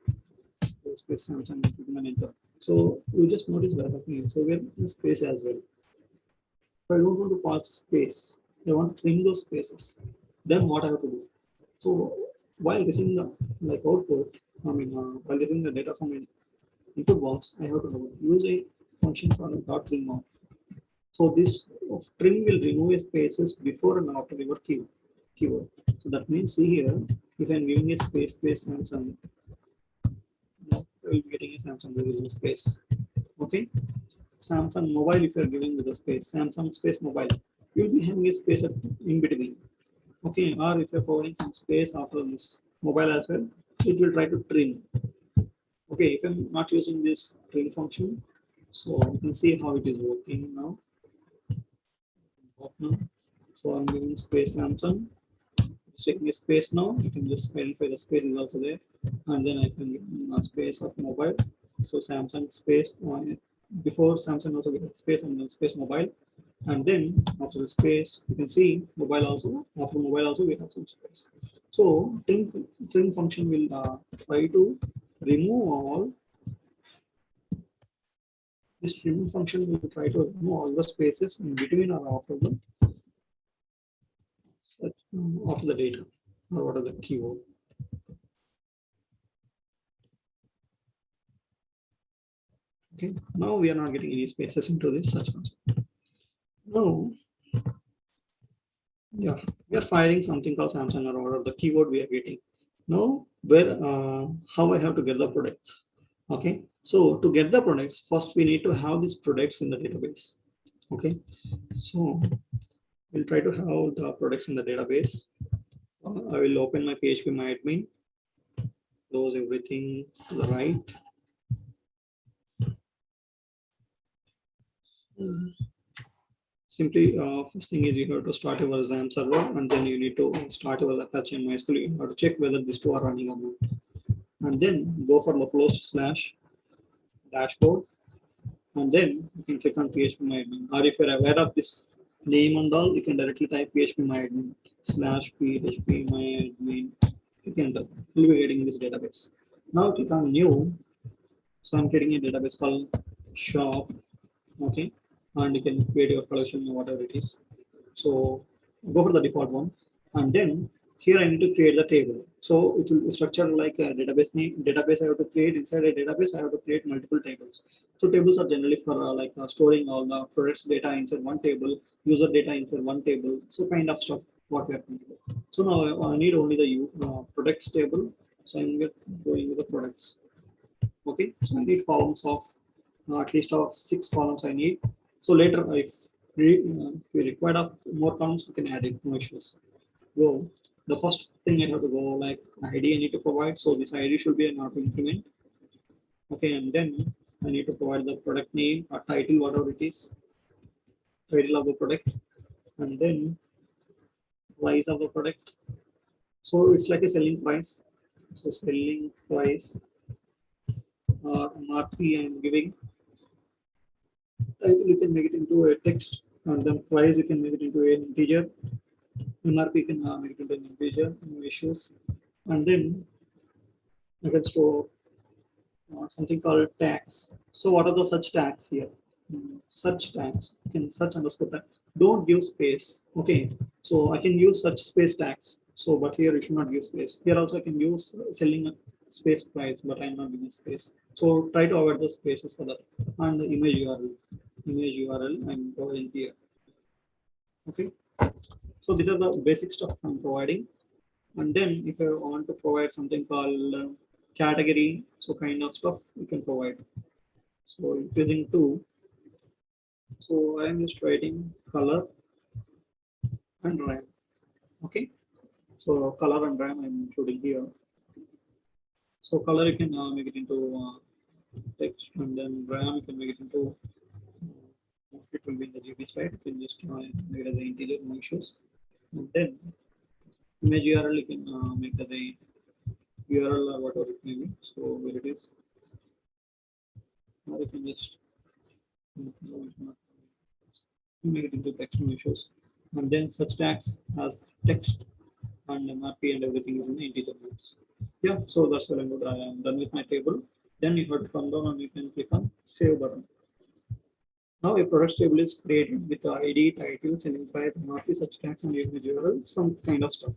So space Samsung and enter. So you just notice that happening. So we're in space as well. If I don't want to pass space, I want to trim those spaces. Then what I have to do? So while receiving the like output, while receiving the data from an input box, I have to use a function for dot trim off. So this trim will remove spaces before and after your keyword. So that means see here, if I'm giving a space Samsung, I will be getting a Samsung there is no space. Okay. Samsung mobile, if you're giving with the space, Samsung space mobile, you'll be having a space in between. Okay, or if you're providing some space after this mobile as well, it will try to trim. Okay, if I'm not using this trim function, so you can see how it is working now. So I'm giving space Samsung, checking the space now. You can just verify the space is also there, and then I can give a space of mobile. So Samsung space before Samsung also we had space and then space mobile, and then after the space you can see mobile also. After mobile also we have some space. So trim function will try to remove all. This trim function will try to remove all the spaces in between or after the data or what are the keyword. Okay, now we are not getting any spaces into this search console. Now, yeah, we are firing something called Samsung or whatever the keyword we are getting. Now, how I have to get the products. Okay, so to get the products, first we need to have these products in the database. Okay, so we'll try to have the products in the database. I will open my PHP close everything to the right. Simply, first thing is you have to start your XAMPP server, and then you need to start your Apache and MySQL. You have to check whether these two are running or not, and then go for localhost / dashboard, and then you can click on phpMyAdmin. Or if you're aware of this name and all, you can directly type phpMyAdmin / phpMyAdmin. You can you'll be getting this database. Now click on new. So I'm creating a database called shop. Okay, and you can create your collection or whatever it is. So go for the default one, and then here I need to create the table. So it will structure like a database name. Database I have to create inside a database. I have to create multiple tables. So tables are generally for storing all the products data inside one table, user data inside one table. So kind of stuff what we are going to do. So now I need only the products table. So I'm going with the products. Okay, so I need columns of at least of 6 columns I need. So later, if we require of more columns, we can add it. No issues. So the first thing I have to go like ID I need to provide. So this ID should be an auto increment. Okay, and then I need to provide the product name or title, whatever it is, title of the product, and then price of the product. So it's like a selling price. So selling price or MRP I'm giving. Title you can make it into a text, and then price you can make it into an integer. MRP can make it into an integer, no issues. And then I can store something called tags. So what are the such tags here? Search tags. You can search underscore tag. Don't give space. Okay. So I can use search space tags. So but here you should not give space. Here also I can use selling a space price, but I'm not giving space. So try to avoid the spaces for that. And the image URL. Image URL I'm providing here. Okay. So these are the basic stuff I'm providing. And then if I want to provide something called category, so kind of stuff you can provide. So increasing two. So I am just writing color and RAM. Okay. So color and RAM I'm including here. So color you can make it into text, and then RAM you can make it into it will be in the GB slide. You can just make it as an integer, no issues. And then image URL you can make it as a URL or whatever it may be. So where it is, or you can just make it into text, no issues. And then such tags as text and MRP and everything is in integer nodes. Yeah, so that's what I'm good. I am done with my table. Then you have to come down and you can click on save button. Now a product table is created with the ID, title, selling price, MRP, such tags, and image URL, some kind of stuff.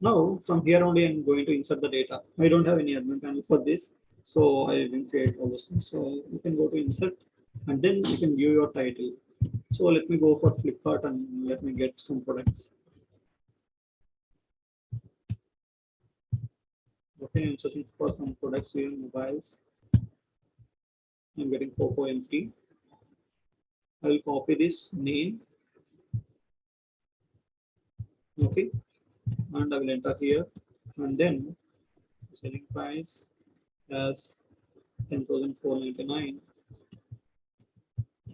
Now from here only I'm going to insert the data. I don't have any admin panel for this, so I didn't create all those things. So you can go to insert, and then you can view your title. So let me go for Flipkart and let me get some products. Okay, I'm searching for some products here, mobiles. I'm getting Poco M3. I will copy this name. Okay, and I will enter here, and then selling price as 10,499.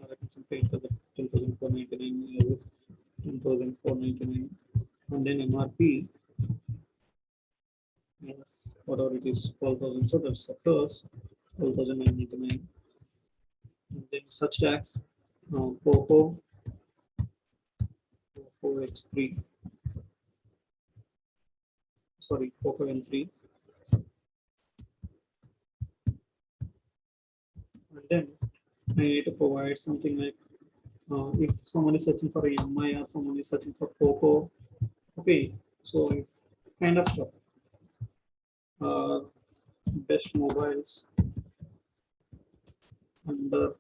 I can simply enter the 10,499 as 10,499, and then MRP as whatever it is 12,000. So that's the plus 12,999, and then such tax Poco X3, sorry, Poco N3, and then I need to provide something like if someone is searching for a MI or someone is searching for Poco. Okay, so if kind of stuff. Best mobiles under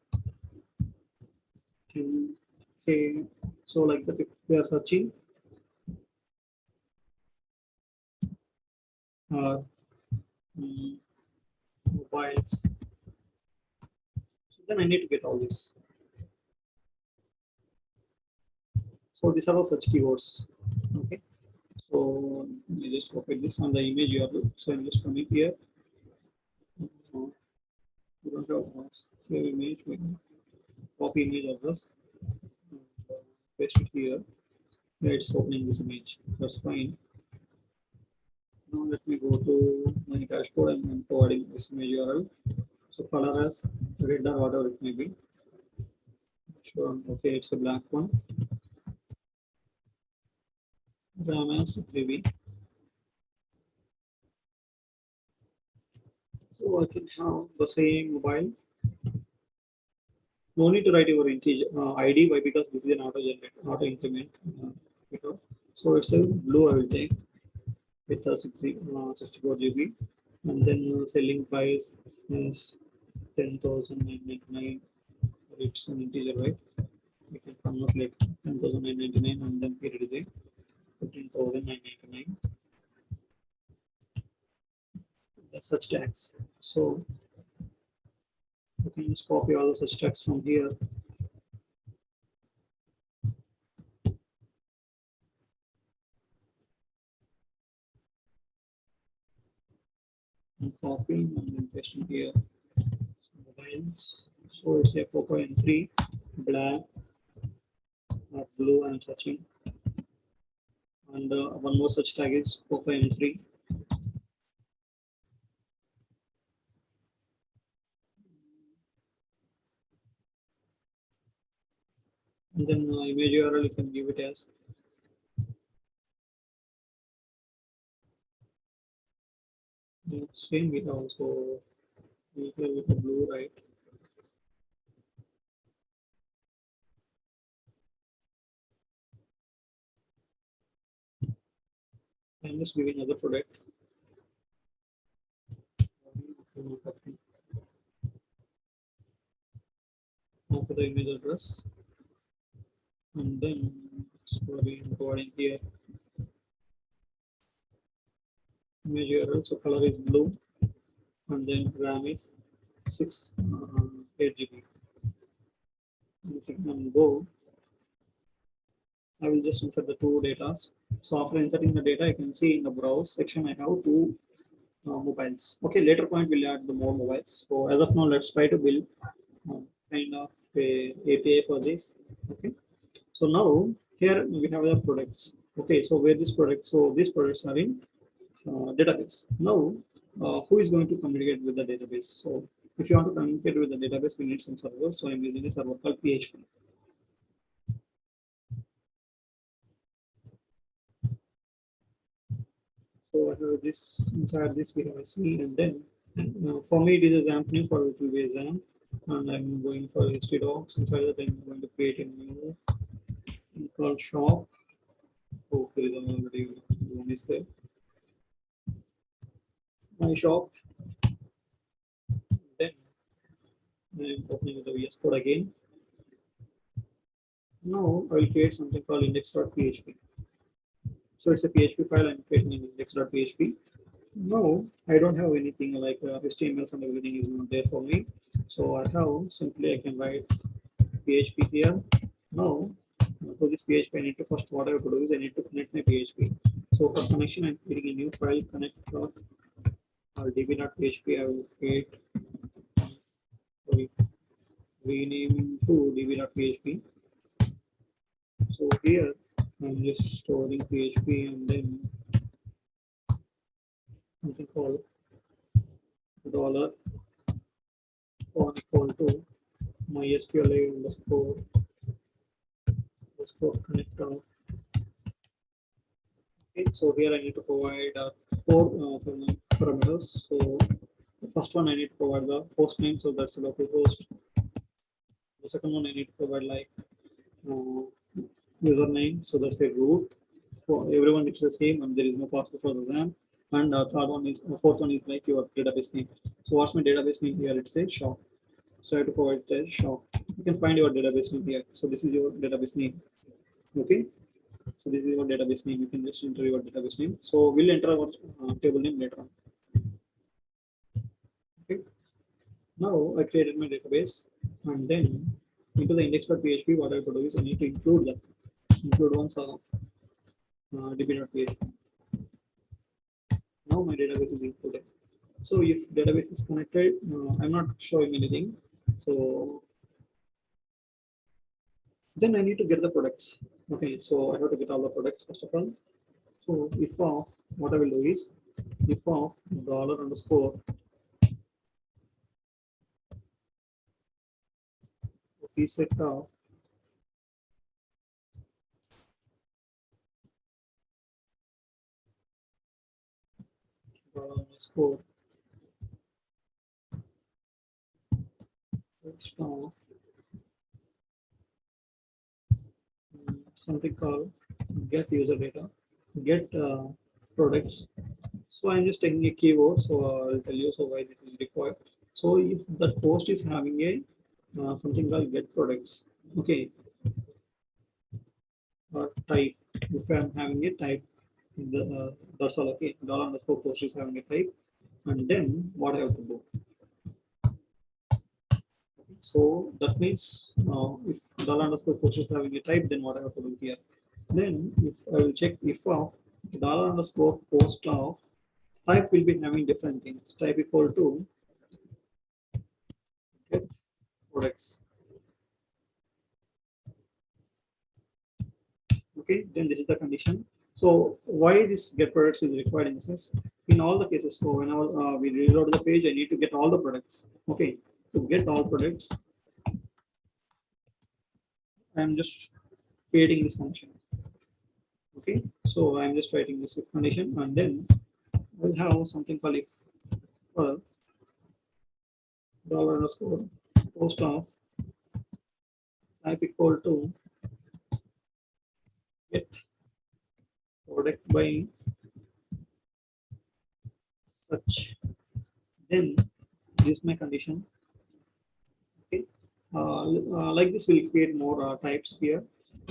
10K. So like that, if we are searching mm, mobiles, so then I need to get all this. So these are all such keywords. Okay. So I just copied this on the image URL. So I'm just coming here. We don't have save image. Copy image address. Paste it here. Yeah, it's opening this image. That's fine. Now let me go to my dashboard and I'm providing this image URL. So color as red or whatever it may be. Sure. Okay, it's a black one. RAM as 3B. So I can have the same mobile. No need to write your integer ID. Why? Because this is an auto generate, auto increment. So it's a blue. I will take with a 64 GB, and then selling price is 10,999. It's an integer, right? We can convert like 10,999, and then here it is a 15,999. That's such tax. So you can just copy all the such tax from here. And copying and then pasting here. So mobiles. So it's a Poco N3, black or blue. I'm searching, and one more such tag is Poco N3. And then image URL you can give it as same with also with the blue, right? I'm just giving another product. After the image address, and then providing here image URL. So color is blue, and then RAM is 8 GB. If you can go, I will just insert the two data. So after inserting the data, I can see in the browse section I have two mobiles. Okay, later point we'll add the more mobiles. So as of now, let's try to build kind of a API for this. Okay, so now here we have the products. Okay, so where these products? So these products are in database. Now, who is going to communicate with the database? So if you want to communicate with the database, we need some server. So I'm using a server called PHP. So this inside this we have a C, and then for me it is a XAMPP new, for it will be a XAMPP, and I'm going for htdocs. Inside that I'm going to create a new called shop. Okay, then already one is there. My shop. Then I'm opening the VS Code again. Now I will create something called index.php. So it's a PHP file. I'm creating in index.php. No, I don't have anything like HTML and everything is not there for me. So I have simply I can write PHP here. Now to this PHP, I need to first what I have to do is I need to connect my PHP. So for connection, I'm creating a new file connect dot db.php. I will create, sorry, renaming to db.php. So here I'm just storing PHP and then something called dollar on equal to mysql underscore connect of. Okay, so here I need to provide four parameters. So the first one I need to provide the host name, so that's the local host. The second one I need to provide like uh, username, so that's a root for everyone. It's the same, and there is no password for the exam. And third one is fourth one is like your database name. So what's my database name here? It's a shop. So I have to provide the shop. You can find your database name here. So this is your database name. Okay. So this is your database name. You can just enter your database name. So we'll enter our table name later on. Okay. Now I created my database, and then into the index.php, what I have to do is I need to include that. Include once of db.php. Now my database is included. So if database is connected, I'm not showing anything. So then I need to get the products. Okay, so I have to get all the products first of all. So if of what I will do is if of dollar underscore set of dollar underscore of something called get user data, get products. So I'm just taking a keyword. So I'll tell you so why this is required. So if the post is having a something called get products, okay, or type. If I'm having a type, that's all. Okay, dollar underscore post is having a type, and then what I have to do. So that means if dollar underscore post is having a type, then what I have to do here. Then if I will check if of dollar underscore post of type will be having different things. Type equal to get products. Okay, then this is the condition. So why this get products is required in the sense in all the cases. So whenever we reload the page, I need to get all the products. Okay, to get all products, I'm just creating this function. Okay, so I'm just writing this if condition, and then we'll have something called if dollar underscore post of type equal to get product by such. Then this is my condition. Okay, like this will create more types here.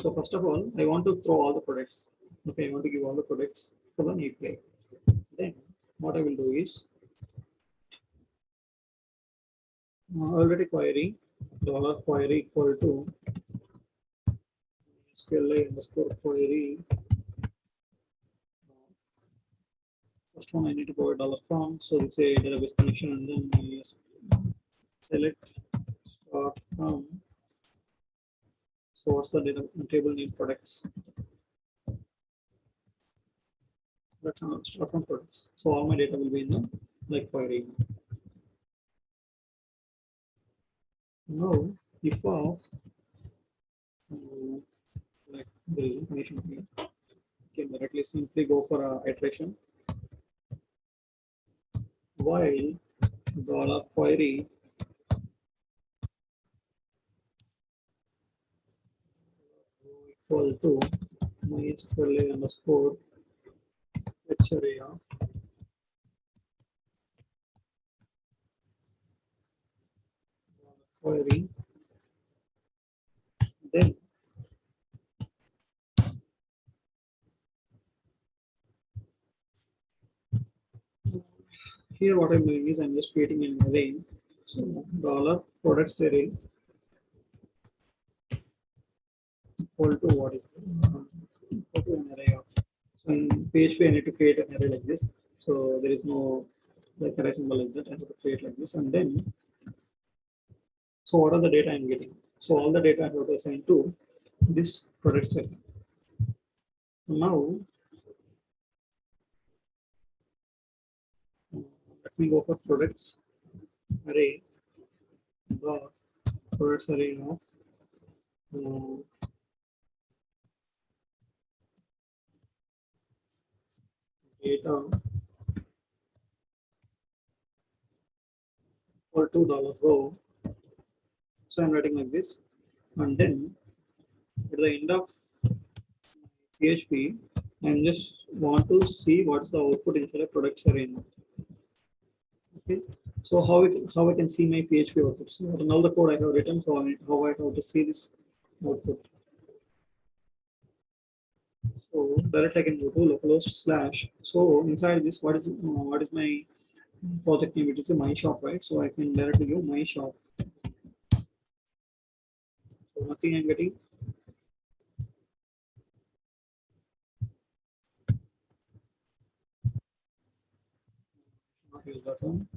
So first of all, I want to throw all the products. Okay, I want to give all the products for the API. Then what I will do is already query dollar query equal to SQL underscore query. First one I need to provide dollar from. So it's a database connection, and then I select start from. So what's the data table name products? That's start from products. So all my data will be in the like query. Now if of like there is information here, you can directly simply go for a iteration while dollar query equal to mysql underscore array of query. Then here what I'm doing is I'm just creating an array. So dollar products array equal to what is equal to an array of. So in PHP, I need to create an array like this. So there is no like array symbol like that. I have to create like this, and then so what are the data I'm getting? So all the data I have to assign to this product set. Now let me go for products array dot products array of data for $2 row. So I'm writing like this, and then at the end of PHP, I just want to see what's the output inside a products array now. Okay, so how I can see my PHP output? So now the code I have written, so how I have to see this output. So directly I can go to localhost slash. So inside this, what is my project name? It is a my shop, right? So I can directly go my shop. So nothing I'm getting. Not use that one.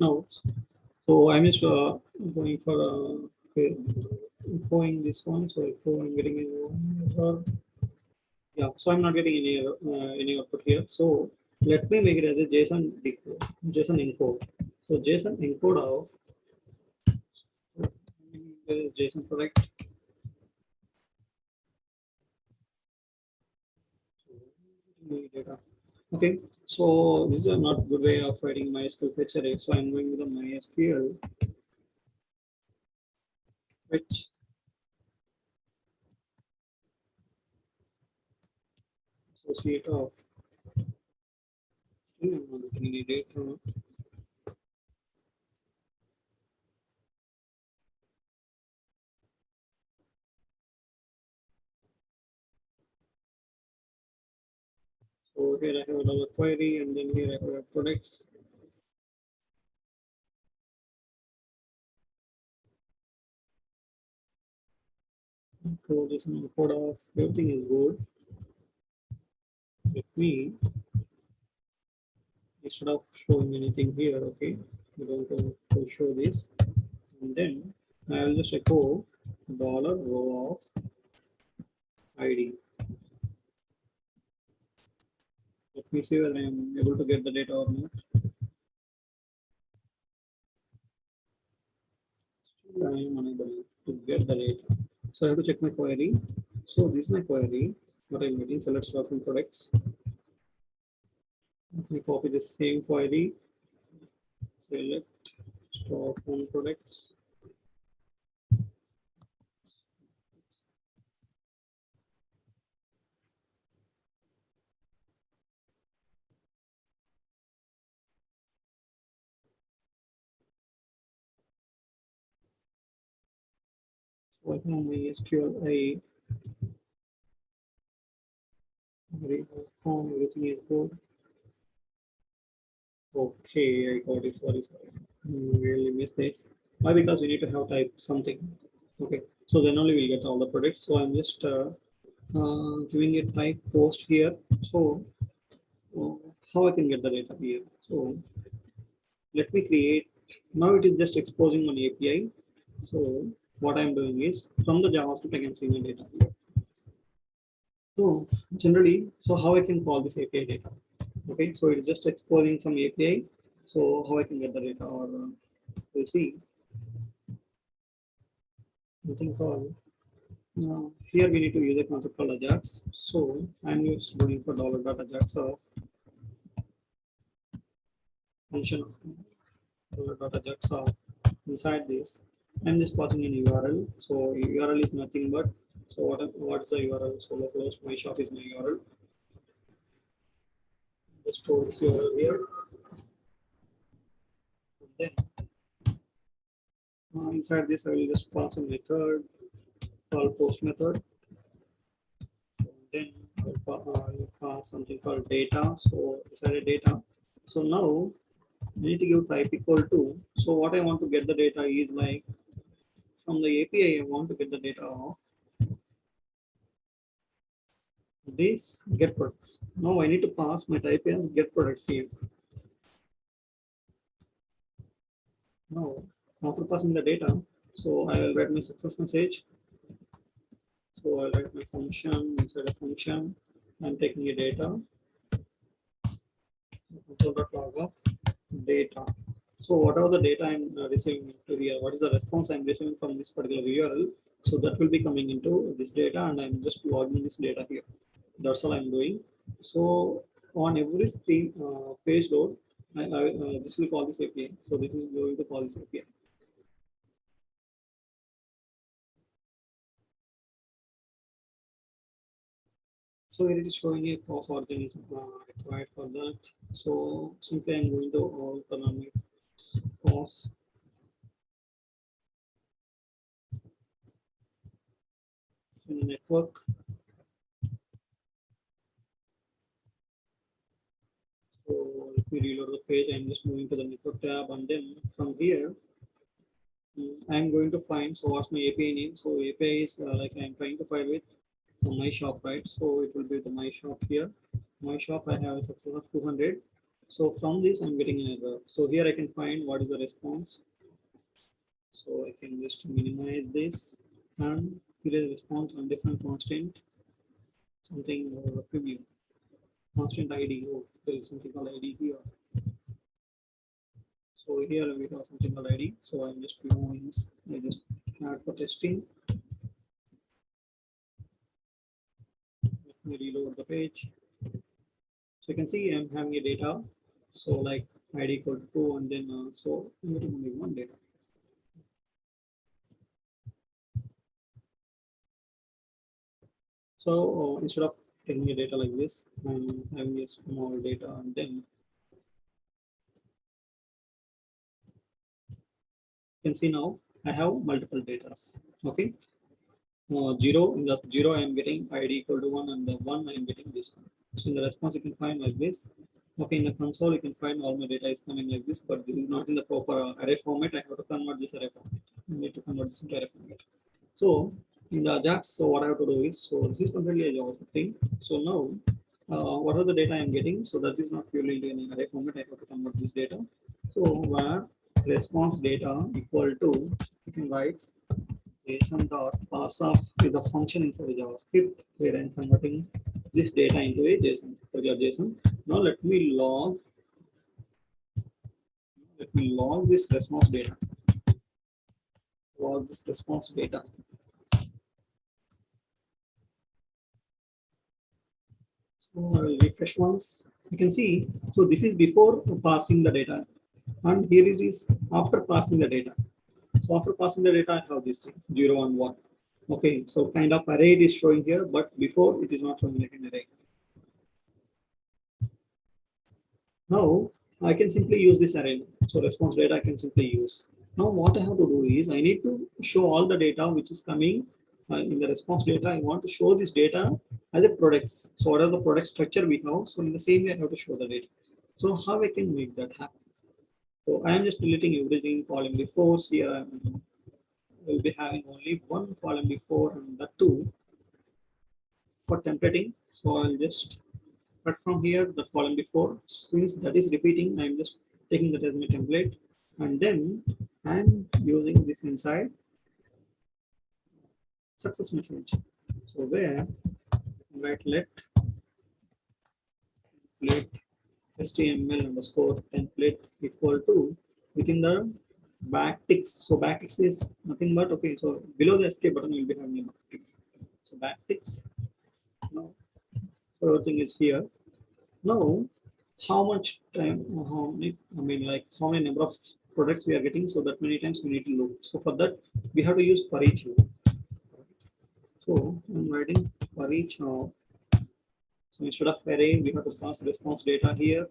Now, so I'm just going for okay, going this one. So if I'm getting a error, yeah. So I'm not getting any output here. So let me make it as a JSON decode, JSON encode. So JSON encode of JSON product data. Okay, so this is a not good way of writing MySQL fetch array. So I'm going with the MySQL fetch associate of I'm not getting any data. So here I have another query, and then here I have products. So this code of everything is good. Let me, instead of showing anything here, okay, we don't want to show this, and then I will just echo $row of ID. Let me see whether I am able to get the data or not. I am unable to get the data. So I have to check my query. So this is my query. What I'm getting, select start from products. Let me copy the same query. Select start from products. So I have my SQL, I form, everything is good. Okay, I got it. Sorry. Really missed this. Why? Because we need to have type something. Okay, so then only we'll get all the products. So I'm just giving a type post here. So uh, how I can get the data here? So let me create. Now it is just exposing one API. So what I'm doing is from the JavaScript I can see my data here. So generally, so how I can call this API data? Okay, so it's just exposing some API. So how I can get the data, or we'll see nothing called. Now here we need to use a concept called Ajax. So I'm just going for $.ajax of function of $.ajax of inside this. I'm just passing in URL. So URL is nothing but, so what's the URL? So localhost my shop is my URL. Just store this URL here. And then inside this I will just pass a method called post method. Then I'll pass something called data. So inside data. So now I need to give type equal to. So what I want to get the data is like from the API, I want to get the data of this get products. Now I need to pass my type as get products here. Now after passing the data, so I will write my success message. So I'll write my function inside a function. I'm taking a data. Console.log of data. So whatever the data I'm receiving into here, what is the response I'm receiving from this particular URL? So that will be coming into this data, and I'm just logging this data here. That's all I'm doing. So on every screen page load, this will call this API. So this is going to call this API. So it is showing a cross origin is required for that. So simply I'm going to alternate cross in the network. So let me reload the page. I'm just moving to the network tab, and then from here, I'm going to find. So what's my API name? So API is like I'm trying to find with my shop, right? So it will be the my shop here. My shop, I have a success of 200. So from this, I'm getting an error. So here I can find what is the response. So I can just minimize this, and here is response on different constant, something preview, constant ID. Oh, there is something called ID here. So here we have something called ID. So I'm just removing this. I just add for testing. Let me reload the page. So you can see I'm having a data. So like ID equal to 2, and then so I'm getting only one data. So instead of taking a data like this, I'm having a small data, and then you can see now I have multiple data. Okay. 0 in the 0 I am getting ID equal to 1, and the 1 I am getting this one. So in the response you can find like this. Okay, in the console you can find all my data is coming like this, but this is not in the proper array format. I have to convert this array format. I need to convert this into array format. So in the Ajax, so what I have to do is, so this is completely a JavaScript thing. So now what are the data I am getting? So that is not purely into an array format. I have to convert this data. So where response data equal to, you can write JSON dot pass off is a function inside JavaScript where I'm converting this data into a JSON, regular JSON. Now let me log this response data. Log this response data. So I will refresh once. You can see, so this is before passing the data, and here it is after passing the data. So after passing the data, I have these things 0 and 1. Okay, so kind of array it is showing here, but before it is not showing like an array. Now I can simply use this array. So response data I can simply use. Now what I have to do is I need to show all the data which is coming in the response data. I want to show this data as a products. So what are the product structure we have? So in the same way, I have to show the data. So how I can make that happen? So I am just deleting everything column before. Here I will be having only one column before and that too for templating. So I'll just cut from here the column before. Since that is repeating, I'm just taking that as my template, and then I'm using this inside success message. So where write let template HTML underscore template equal to within the backticks. So backticks is nothing but okay. So below the escape button will be having a backticks. So backticks. Now everything is here. Now how much time? How many? I mean, like how many number of products we are getting? So that many times we need to loop. So for that we have to use for each loop. So I'm writing for each now. So instead of array, we have to pass response data here,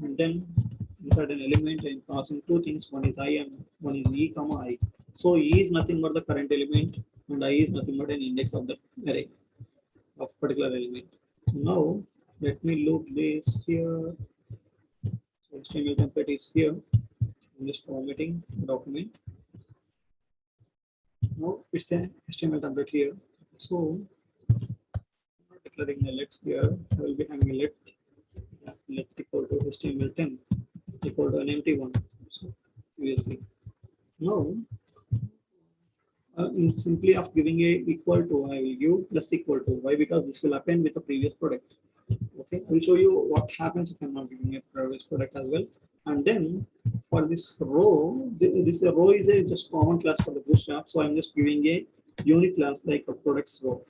and then inside an element I'm passing two things. One is I and one is e comma I. So e is nothing but the current element, and I is nothing but an index of the array of particular element. So now let me loop this here. So HTML template is here. I'm just formatting the document. Now it's an HTML template here. So declaring a let here, I will be having a let equal to HTML10 equal to an empty one. So obviously now simply of giving a equal to, I will give plus equal to. Why? Because this will append with the previous product. Okay, I will show you what happens if I'm not giving a previous product as well. And then for this row, this row is a just common class for the bootstrap. So I'm just giving a unique class like a products row.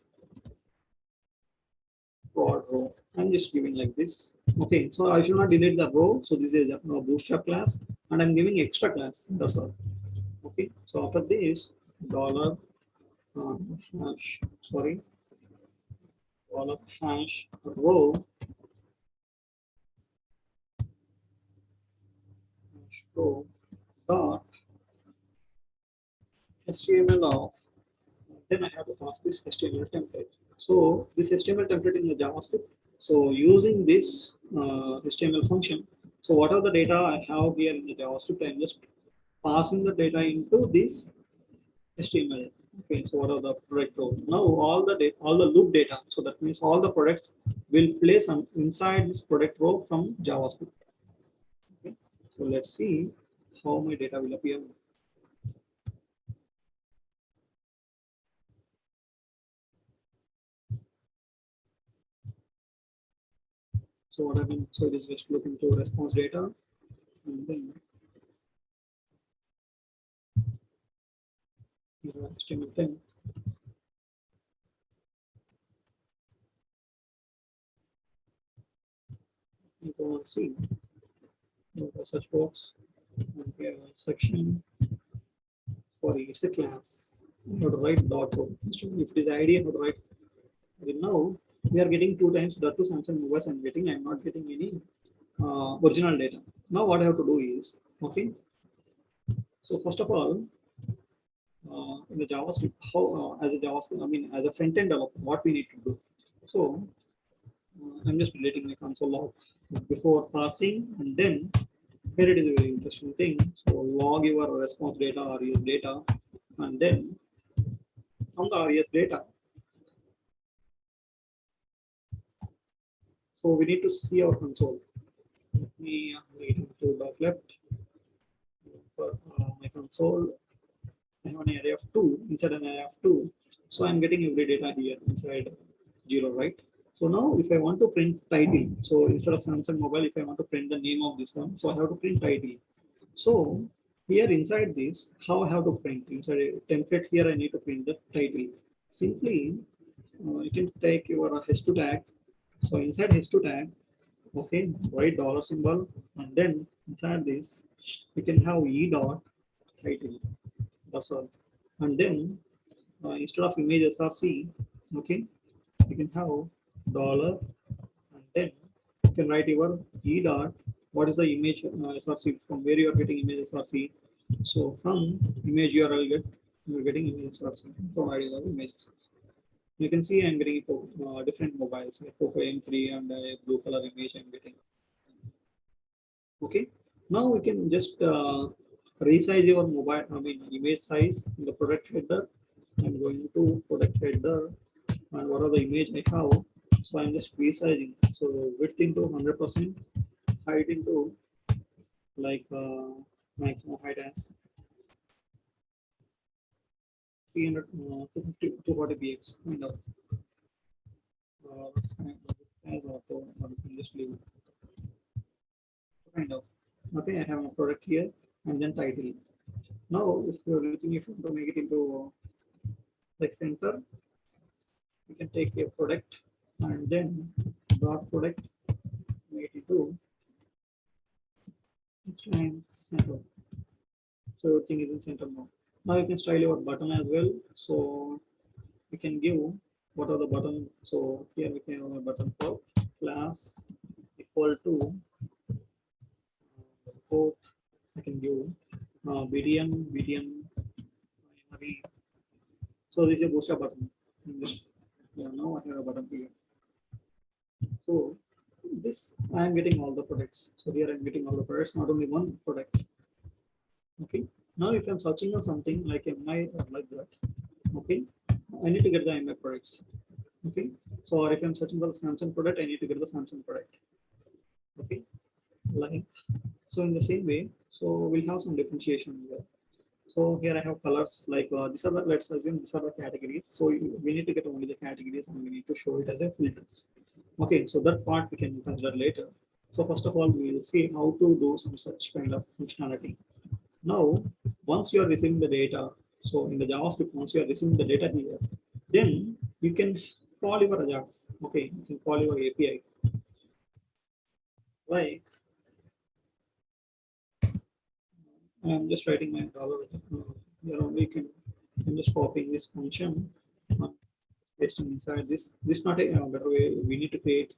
Row. I'm just giving like this. Okay, so I should not delete the row. So this is a bootstrap class, and I'm giving extra class. That's all. Okay, so after this, dollar hash, sorry, dollar hash row, hash row dot HTML of. Then I have to pass this HTML template. So this HTML template in the JavaScript. So using this HTML function. So what are the data I have here in the JavaScript? I'm just passing the data into this HTML. Okay, so what are the product row? Now all the loop data. So that means all the products will place inside this product row from JavaScript. Okay, so let's see how my data will appear. So what happened? So it is just looking to response data, and then HTML10. You go and see the search box, and we have a section. Sorry, it's a class. I have to write dot row. If it is ID, I have to write. Now we are getting two times the two Samsung mobiles I'm getting. I'm not getting any original data. Now what I have to do is, okay. So first of all, in the JavaScript, how as a JavaScript, I mean as a front end developer, what we need to do. So I'm just deleting my console log before passing, and then here it is a very interesting thing. So log your response data or res data, and then from the res data, so we need to see our console. Let me lead to the left. For my console, I have an array of 2 inside an array of 2. So I'm getting every data here inside 0, right? So now if I want to print title, so instead of Samsung mobile, if I want to print the name of this one, so I have to print title. So here inside this, how I have to print? Inside a template here, I need to print the title. Simply, you can take your h2 tag. So inside h2 tag, okay, write dollar symbol, and then inside this, you can have e dot title. That's all. And then instead of image src, okay, you can have dollar, and then you can write your e dot. What is the image src from where you are getting image src? So from image URL you're getting image source from ID of images. You can see I'm getting different mobiles like Poco M3 and blue color image I'm getting. Okay, now we can just resize your mobile, I mean image size in the product header. I'm going to product header and what are the image I have. So I'm just resizing. So width into 100%, height into like maximum height as 300, 250, 240 px kind of. As auto, or you can just leave it kind of. Okay, I have a product here and then title. Now, if you're looking, if you want to make it into like center, you can take a product and then dot product, make it into center. So everything is in center now. Now you can style your button as well. So we can give what are the button. So here we can have a button for class equal to support. I can give BDM. So this is a booster button. Yeah, now I have a button here. So this I am getting all the products. So here I'm getting all the products, not only one product. Okay. Now if I'm searching on something like MI or like that, okay, I need to get the MI products. Okay. So or if I'm searching for the Samsung product, I need to get the Samsung product. Okay. Like so in the same way, so we'll have some differentiation here. So here I have colors like these are the, let's assume these are the categories. So we need to get only the categories and we need to show it as a filters. Okay, so that part we can consider later. So first of all, we will see how to do some such kind of functionality. Now, once you are receiving the data, so in the JavaScript, once you are receiving the data here, then you can call your Ajax. Okay, you can call your API. Like I'm just writing my dollar. Here only can I'm just copying this function, pasting inside this. This is not a better way. We need to create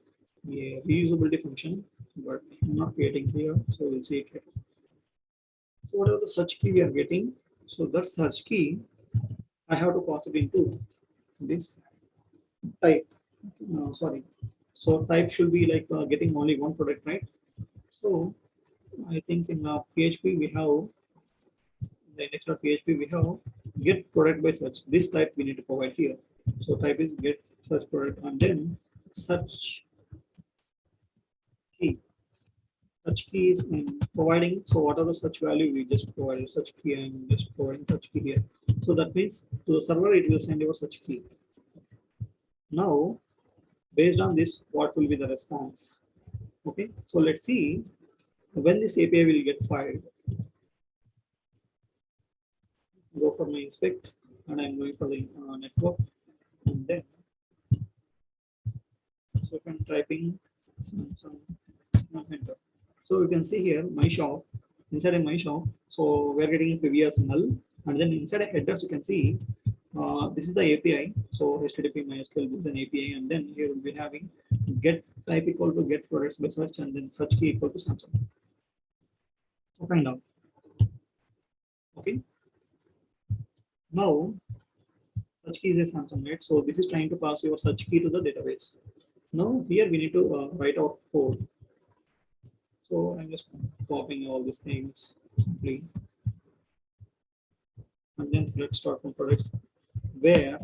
a reusability function, but I'm not creating here. So we'll see it. So whatever the search key we are getting, so that search key I have to pass it into this type. Sorry. So type should be like getting only one product, right? So I think in PHP we have the index.php we have get product by search. This type we need to provide here. So type is get search product and then search key. Such key is in providing. So what are the search value we just provided such key and just providing such key here. So that means to the server it will send your such key. Now based on this, what will be the response? Okay, so let's see when this API will get filed. Go for my inspect and I'm going for the network and then so if I'm typing enter. So you can see here my shop, inside of my shop, so we're getting a previous null and then inside a headers you can see this is the API. So HTTP MySQL is an API and then here we'll be having get type equal to get products by search and then search key equal to Samsung. So kind of. Okay. Now search key is a Samsung, right? So this is trying to pass your search key to the database. Now here we need to write out code. So I'm just copying all these things simply. And then let's start from products where,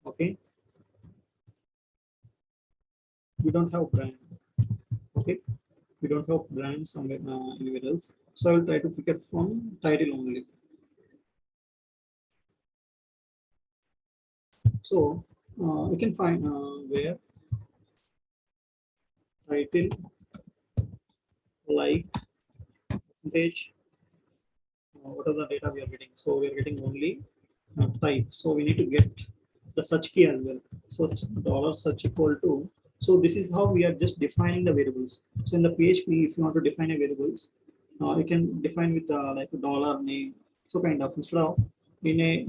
okay, we don't have brand. Okay, we don't have brand somewhere anywhere else. So I will try to pick it from title only. So we can find where title like percentage. What are the data we are getting? So we are getting only type. So we need to get the search key as well. So dollar search equal to. So this is how we are just defining the variables. So in the PHP, if you want to define a variables, you can define with like a dollar name. So kind of instead of in a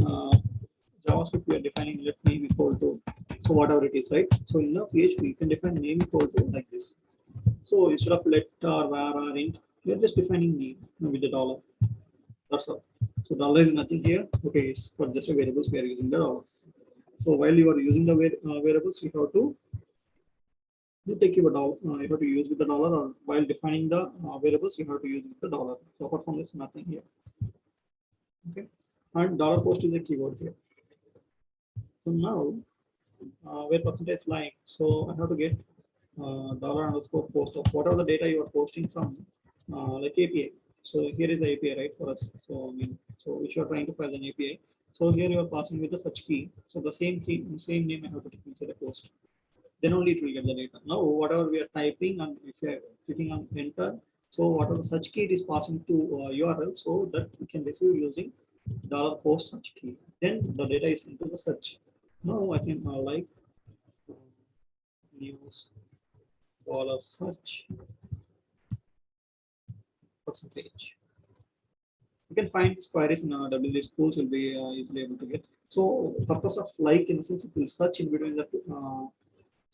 JavaScript, we are defining let name equal to so whatever it is, right? So in the PHP, you can define name equal to like this. So instead of let or var or int, we are just defining name with the dollar. That's all. So dollar is nothing here. Okay, it's for just a variables we are using the dollars. So while you are using the variables, you have to you take your dollar. You have to use with the dollar, or while defining the variables, you have to use with the dollar. So apart from this, nothing here. Okay, and dollar post is a keyword here. So now, where percentage line. So I have to get dollar underscore post of whatever the data you are posting from, like API. So here is the API, right, for us. So I mean, so which you are trying to file an API. So here you are passing with the search key. So the same key, same name I have to take inside a post. Then only it will get the data. Now whatever we are typing, and if you are clicking on enter, so whatever the search key it is passing to URL, so that we can receive using dollar post search key. Then the data is into the search. Now I can like news dollar search percentage. You can find these queries in WD schools will be easily able to get. So purpose of like in the sense it will search in between the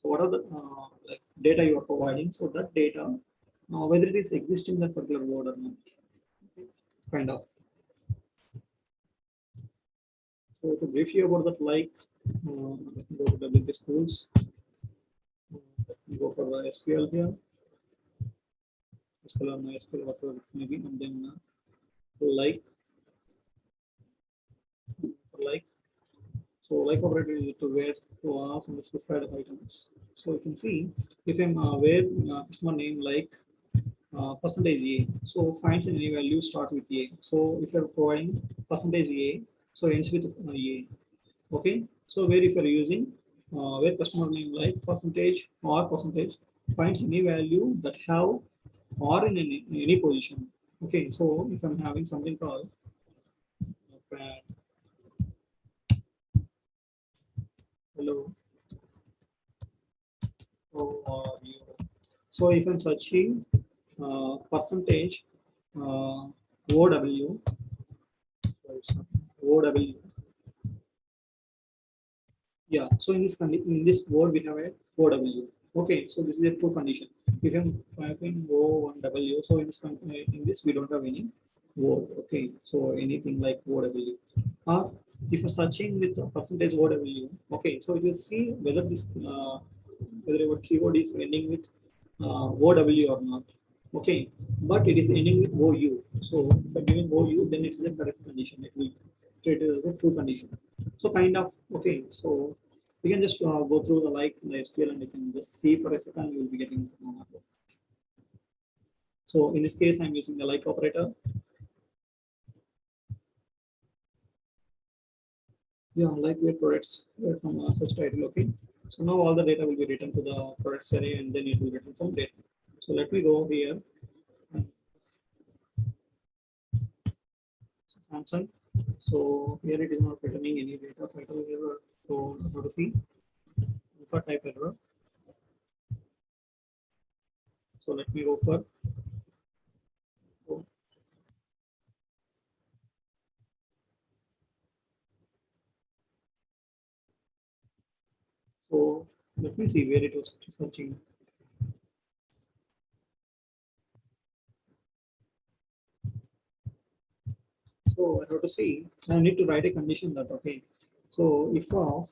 so what are the like data you are providing. So that data whether it is existing in that particular word or not, kind of. So to brief you about that, like let me go to WD schools. Let me go for the SQL here. SQL or MySQL, whatever maybe, and then like like. So like operator is to where to some specified items. So you can see if I'm where customer name like percentage A, so finds any value start with A. So if you're providing percentage A, so ends with A. Okay. So where if you're using where customer name like percentage or percentage finds any value that have or in any position. Okay. So if I'm having something called hello, how are you? So if I'm searching percentage OW, OW, yeah. So in this word we have a OW. Okay, so this is a true condition. If I'm typing O1W, so in this we don't have any word. Okay, so anything like OW. Or if you're searching with a percentage OW, okay, so you will see whether this whether your keyword is ending with OW or not. Okay, but it is ending with OU. So if I'm giving OU, then it is a correct condition. It will treat it as a true condition. So kind of okay. So you can just go through the like in the SQL and you can just see for a second. You will be getting. So in this case, I'm using the like operator. Yeah, like where products from such title. Okay. So now all the data will be written to the products array and then it will return some data. So let me go here. Samsung. So here it is not returning any data title error. So how to see for type error. So let me go for so let me see where it was searching. So I have to see. I need to write a condition that okay. So if of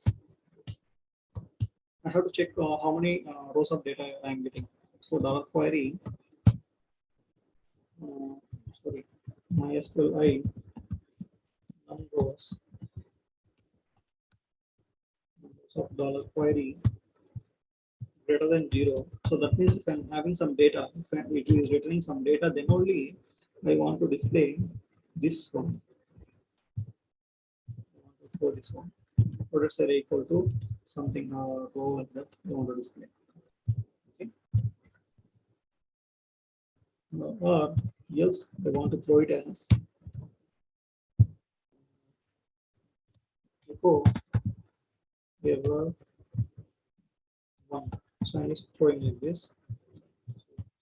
I have to check how many rows of data I am getting. So dollar query. Uh, sorry, MySQL none rows of dollar query greater than 0. So that means if I'm having some data, if it is returning some data, then only I want to display this one. I want to show this one. Products are equal to something row like that I want to display. Okay. Or else I want to throw it as echo error 1. So I'm just throwing like this.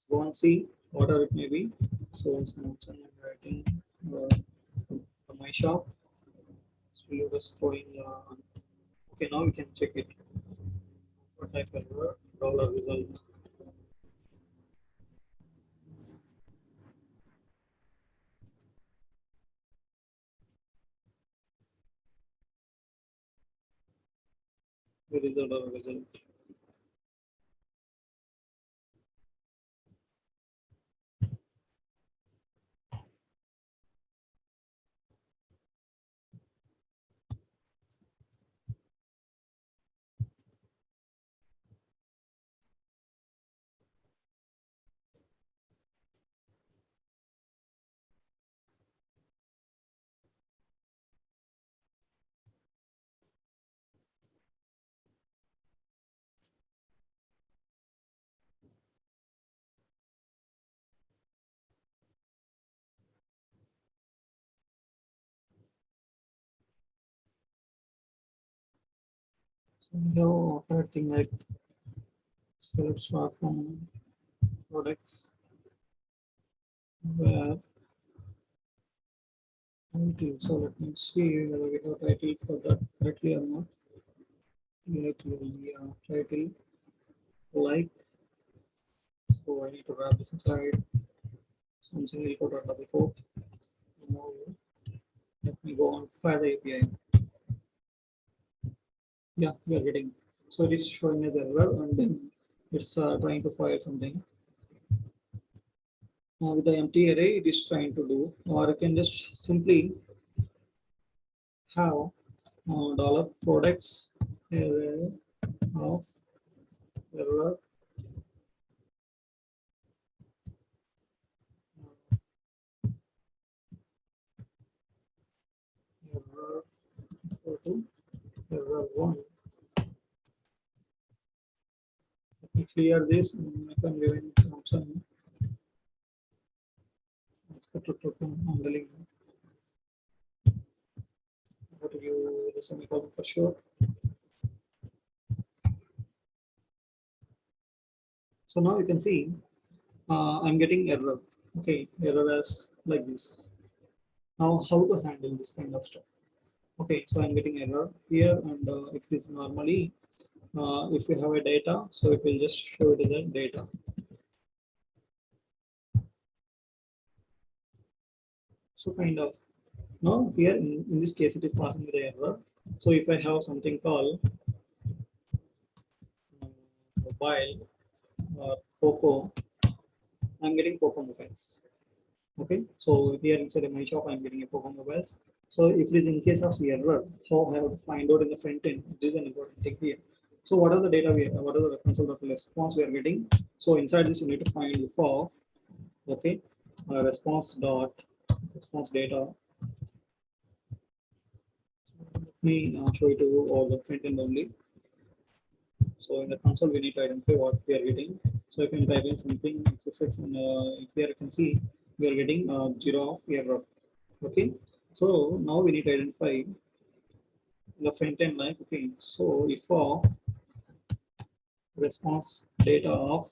Go and see whatever it may be. So I'm writing my shop. So you're just throwing. Okay, now we can check it. What type of error? Dollar result. Here is the result. So now after thing like, so let's start from products where title. So let me see whether we have title for that correctly or not. Title like. So I need to grab this inside something report.double quote. Now let me go on fire the API. Yeah, we are getting. So it is showing as error and then it's trying to fire something. With the empty array, it is trying to do, or you can just simply have dollar products array of error error equal to error one. Let me clear this and I can give in some handling. What to give the semicolon for sure. So now you can see I'm getting error. Okay, error as like this. Now how to handle this kind of stuff? Okay, so I'm getting error here, and if it's normally if we have a data, so it will just show it as a data. So kind of now here in this case it is passing with the error. So if I have something called mobile or Poco, I'm getting Poco mobiles. Okay, so here inside my shop I'm getting a Poco mobiles. So if it is in case of error, how I have to find out in the front end, this is an important thing here. So what are the data we have, what are the reference of response we are getting? So inside this you need to find if of, okay, response dot response data. Let me show it to you all the front end only. So in the console, we need to identify what we are getting. So if you type in something, and here you can see we are getting 0 of error. Okay. So now we need to identify the front end like, okay, so if of response data of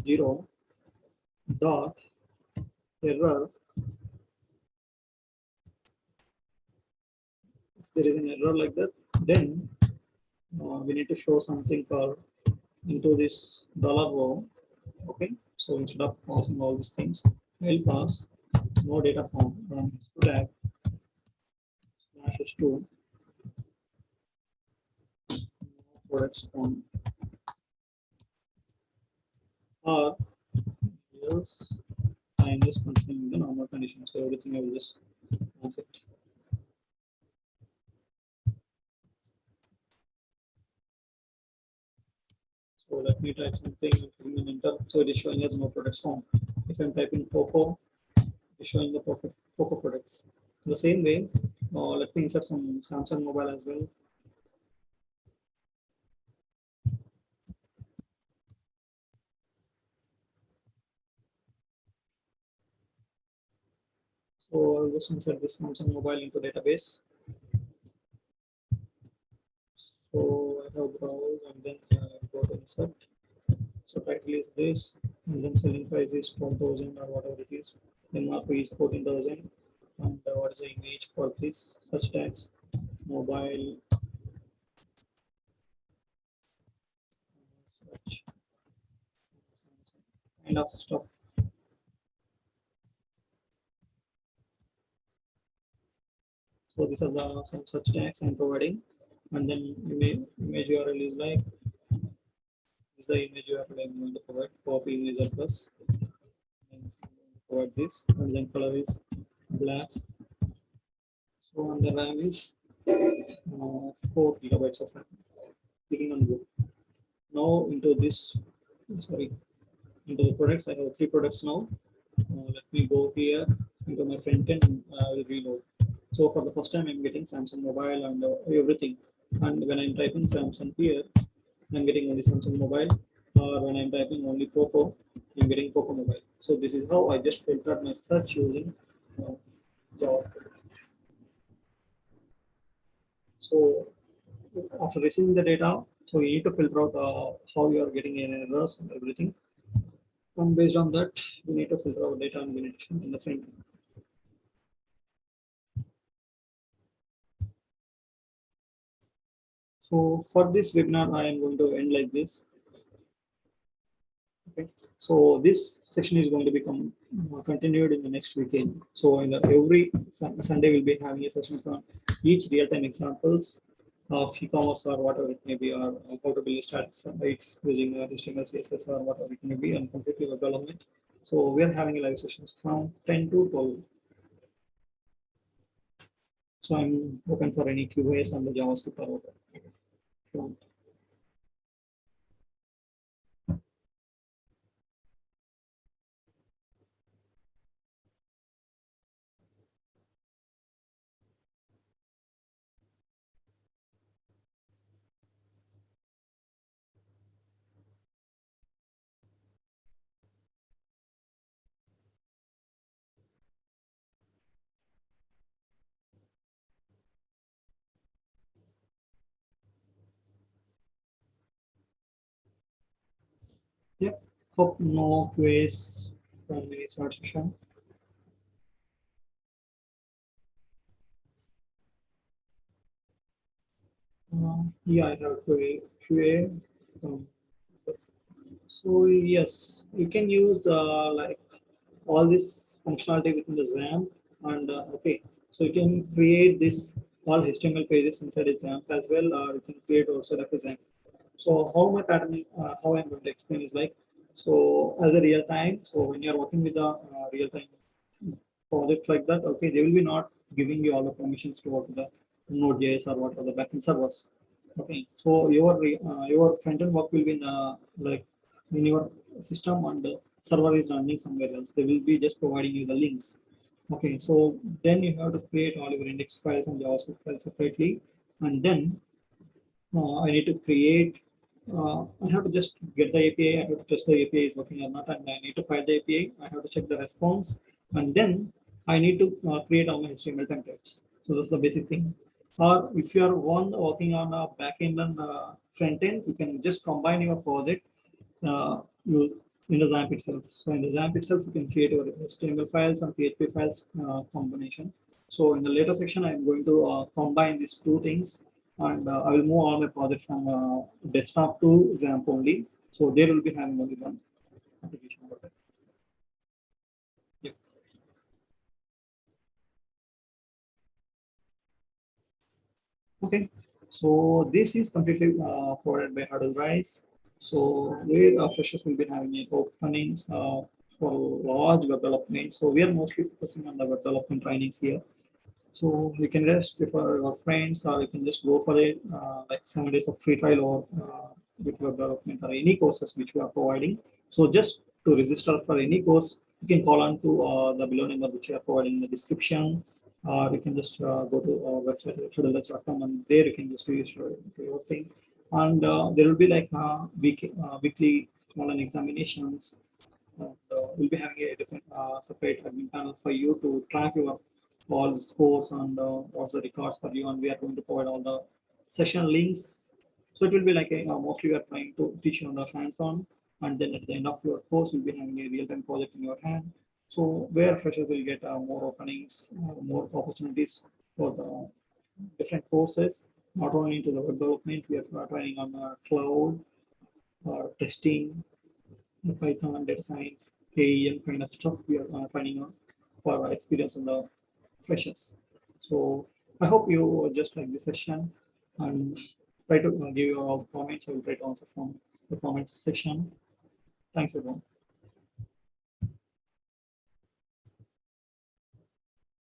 0 dot error, if there is an error like that, then we need to show something called into this dollar row. Okay, so instead of passing all these things, we'll pass no data form from tag slash h2 products from or else I'm just continuing the normal condition. So everything I will just pass it. So let me type something and enter. So it is showing as no products form. If I'm typing Poco, it's showing the Poco products. In the same way, let me insert some Samsung mobile as well. So I'll just insert this Samsung mobile into database. So I have browse and then go to insert. So title is this, and then selling price is 12,000 or whatever it is. MRP is 14,000, and what is the image for this? Such tags, mobile, such kind of stuff. So these are the some such tags I'm providing, and then image URL is like this is the image URL I'm going to provide. Copy image address and provide this, and then color is black. So on the RAM is 4 gigabytes of RAM. Clicking on go. Now into this, sorry, into the products. I have 3 products now. Let me go here into my front end and I will reload. So for the first time, I'm getting Samsung mobile and everything. And when I'm typing Samsung here, I'm getting only Samsung mobile. Or when I'm typing only Poco, I'm getting Poco mobile. So this is how I just filtered my search using uh, JavaScript. So after receiving the data, so you need to filter out how you are getting any errors and everything. And based on that, we need to filter out data and we need to show in the front end. So for this webinar, I am going to end like this. Okay. So this section is going to become continued in the next weekend. So in the, every Sunday, we'll be having a session on each real-time examples of e-commerce or whatever it may be, or how to build static sites using HTML, CSS, or whatever it may be, and completely web development. So we are having live sessions from 10 to 12. So I'm open for any QAs on the JavaScript or whatever. Yeah, hope no quiz from the start session. Yeah, I have QA. Um, so yes, you can use like all this functionality within the XAMPP, and okay, so you can create this all HTML pages inside XAMPP as well, or you can create outside of XAMPP. So how my pattern, how I'm going to explain is like, so as a real time, so when you're working with a real time project like that, okay, they will be not giving you all the permissions to work with the Node.js or what are the backend servers. Okay, so your front end work will be in like in your system and the server is running somewhere else. They will be just providing you the links. Okay, so then you have to create all your index files and JavaScript files separately, and then I need to create. I have to just get the API. I have to test the API is working or not, and I need to file the API. I have to check the response, and then I need to create all my HTML templates. So that's the basic thing. Or if you are one working on a backend and front end, you can just combine your project you, in the XAMPP itself. So in the XAMPP itself, you can create your HTML files and PHP files combination. So in the later section, I'm going to combine these two things, and I will move all my project from desktop to XAMPP only. So there will be having only one application about it. Yeah. Okay. So this is completely provided by Huddle Rise. So where freshers will be having a openings for large web development. So we are mostly focusing on the web development trainings here. So you can just refer your friends, or you can just go for it like 7 days of free trial or with web development or any courses which we are providing. So just to register for any course, you can call on to the below number which we are providing in the description. Or you can just go to our website huddle.com, and there you can just register your thing. And there will be like weekly online examinations. We'll be having a different separate admin panel for you to track your all the scores and also records for you, and we are going to provide all the session links. So it will be like a mostly we are trying to teach you on the hands-on, and then at the end of your course, you'll be having a real-time project in your hand. So where freshers will get more openings, more opportunities for the different courses, not only into the web development, we are training on cloud, testing, Python, data science, AEM kind of stuff we are training on for our experience in the freshers. So I hope you just like this session and try to give your all comments. I will try to answer from the comments section. Thanks everyone.